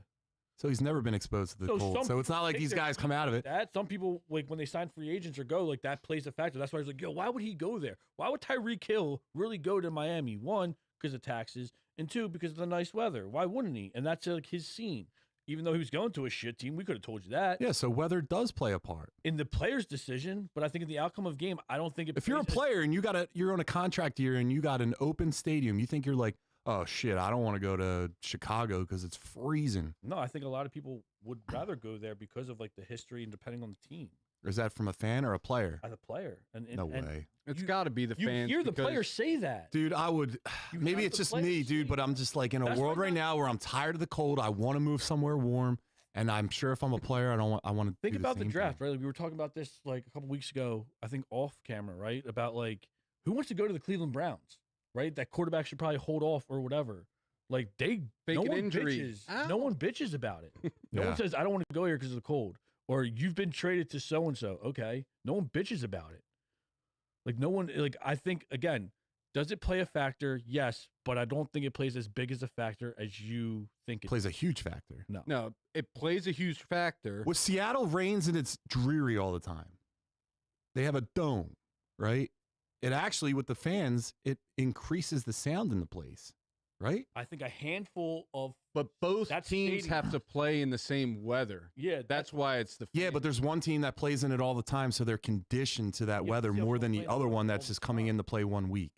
So he's never been exposed to the cold. So it's not like these guys come out of it. Some people, like, when they sign free agents or go, like, that plays a factor. That's why I was like, yo, why would he go there? Why would Tyreek Hill really go to Miami? One, because of taxes, and two, because of the nice weather. Why wouldn't he? And that's like his scene. Even though he was going to a shit team, we could have told you that. Yeah, so weather does play a part in the player's decision, but I think in the outcome of game, I don't think it. If you're a player and you're on a contract year and you got an open stadium, you think you're like, oh shit, I don't want to go to Chicago because it's freezing. No, I think a lot of people would rather go there because of like the history and depending on the team. Or is that from a fan or a player? As a player. No way. It's got to be the fans. You hear the players say that. Dude, I would. Maybe it's just me, dude, but I'm just like in a world right now where I'm tired of the cold. I want to move somewhere warm. And I'm sure if I'm a player, I want to think about the draft, right? Like we were talking about this like a couple weeks ago, I think off camera, right? About like who wants to go to the Cleveland Browns, right? That quarterback should probably hold off or whatever. Like no one bitches about it. No one says I don't want to go here because of the cold. Or you've been traded to so and so. Okay, no one bitches about it. Like no one. Like I think again, does it play a factor? Yes, but I don't think it plays as big as a factor as you think. It plays a huge factor. No, it plays a huge factor. With Seattle rains and it's dreary all the time. They have a dome, right? It actually, with the fans, it increases the sound in the place, right? I think a handful of. But both teams have to play in the same weather. Yeah, that's why it's the. Yeah, but there's one team that plays in it all the time, so they're conditioned to that weather more than the other one that's just coming in to play 1 week.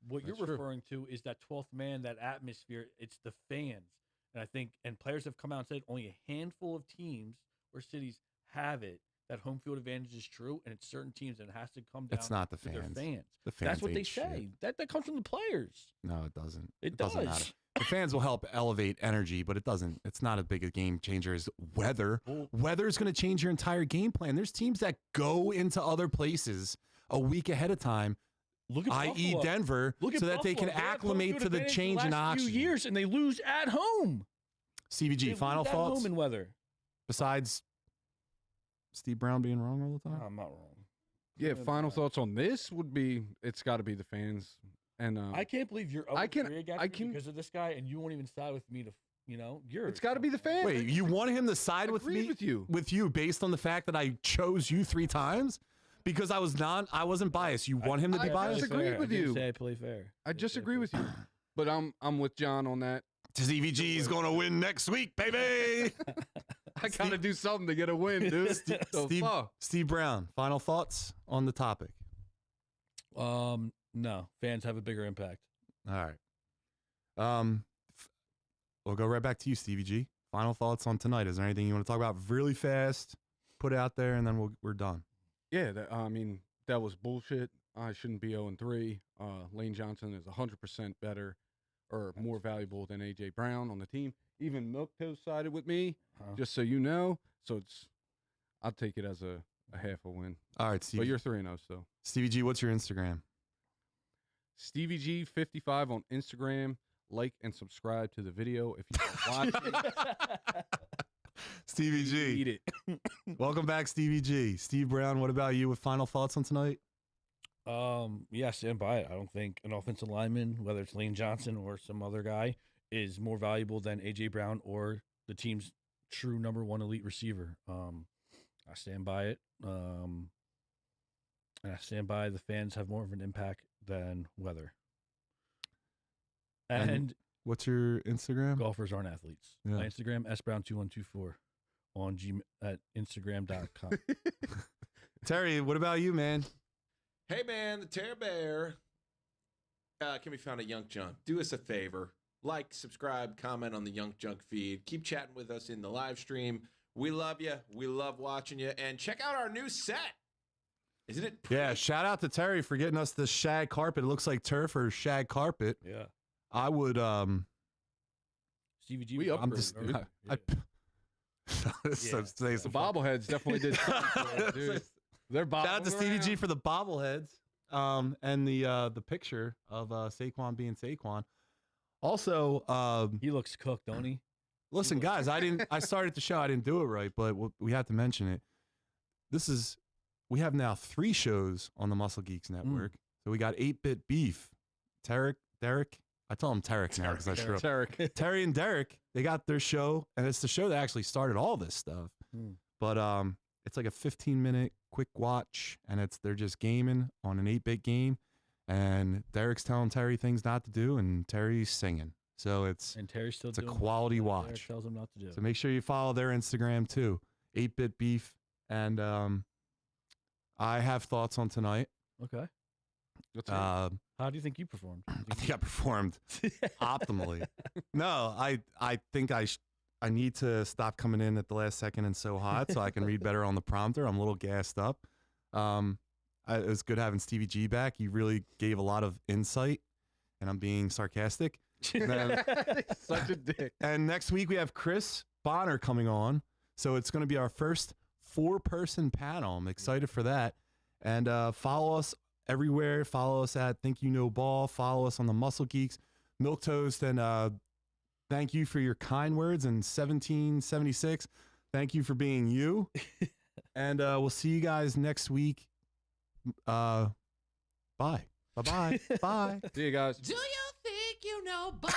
What you're referring to is that 12th man, that atmosphere. It's the fans, and I think, and players have come out and said only a handful of teams or cities have it. That home field advantage is true, and it's certain teams, and it has to come down. It's not the to fans. Their fans. The fans. That's what they say. That comes from the players. No, it doesn't. It doesn't matter. The fans will help elevate energy, but it doesn't. It's not as big a game changer as weather. Weather is going to change your entire game plan. There's teams that go into other places a week ahead of time, i.e. Denver, so that they can acclimate to the change in oxygen. Few years, and they lose at home. Stevie G, final thoughts? Home in weather. Besides Steve Brown being wrong all the time? I'm not wrong. Yeah, final thoughts on this would be it's got to be the fans. And I can't believe you're I can- because of this guy, and you won't even side with me to, it's got to be the fans. Wait, you want him to side with Agreed me? with you. Based on the fact that I chose you 3 times? Because I wasn't biased. You want him to be I biased? disagree with you. Say I play fair. I disagree with you, but I'm with John on that. Stevie G is going to win next week, baby. I got to do something to get a win, dude. Steve Brown, final thoughts on the topic? No, fans have a bigger impact. All right. We'll go right back to you, Stevie G. Final thoughts on tonight. Is there anything you want to talk about really fast? Put it out there, and then we're done. Yeah, that was bullshit. I shouldn't be 0-3. Lane Johnson is 100% better or more valuable than A.J. Brown on the team. Even Milk Toast sided with me, just so you know. So I'll take it as a half a win. All right, Stevie. But you're 3-0, so. Stevie G, what's your Instagram? Stevie G55 on Instagram. Like and subscribe to the video if you want to watch it. Stevie G. Eat it. Welcome back, Stevie G. Steve Brown, what about you with final thoughts on tonight? Yeah, stand by it. I don't think an offensive lineman, whether it's Lane Johnson or some other guy, is more valuable than A.J. Brown or the team's true number 1 elite receiver. I stand by it. And I stand by the fans have more of an impact than weather. And what's your Instagram? Golfers aren't athletes. Yeah. My Instagram, sbrown2124 on at Instagram.com. Terry, what about you, man? Hey, man, the Terror Bear can be found at Young Junk. Do us a favor. Like, subscribe, comment on the Young Junk feed. Keep chatting with us in the live stream. We love you. We love watching you. And check out our new set. Isn't it pretty? Yeah, shout out to Terry for getting us the shag carpet. It looks like turf or shag carpet. Yeah. I would Stevie G. We was upgraded, I'm just dude. the Bobbleheads definitely did something for it, dude. They're Shout out to Stevie G for the bobbleheads and the picture of Saquon being Saquon. Also, He looks cooked, don't he? listen, guys, I started the show. I didn't do it right, but we have to mention it. We have now 3 shows on the Muscle Geeks Network. So we got 8-Bit Beef, Derek. I tell him Tarek now because I screw up. Tarek. Terry and Derek, they got their show, and it's the show that actually started all this stuff. But it's like a 15-minute quick watch, and they're just gaming on an 8-bit game, and Derek's telling Terry things not to do, and Terry's singing. So it's Terry's still a doing quality what Derek watch. tells him not to do. So make sure you follow their Instagram too, 8-Bit Beef, and I have thoughts on tonight. Okay. How do you think you performed? I think I performed optimally. No, I think I need to stop coming in at the last second and so hot so I can read better on the prompter. I'm a little gassed up. It was good having Stevie G back. He really gave a lot of insight, and I'm being sarcastic. Such a dick. And next week we have Chris Bonner coming on, so it's going to be our first 4-person panel. I'm excited for that. And follow us everywhere. Follow us at Think You Know Ball. Follow us on the Muscle Geeks, Milk Toast, and thank you for your kind words in 1776. Thank you for being you. And we'll see you guys next week. Bye. Bye-bye. Bye. See you guys. Do you think you know ball?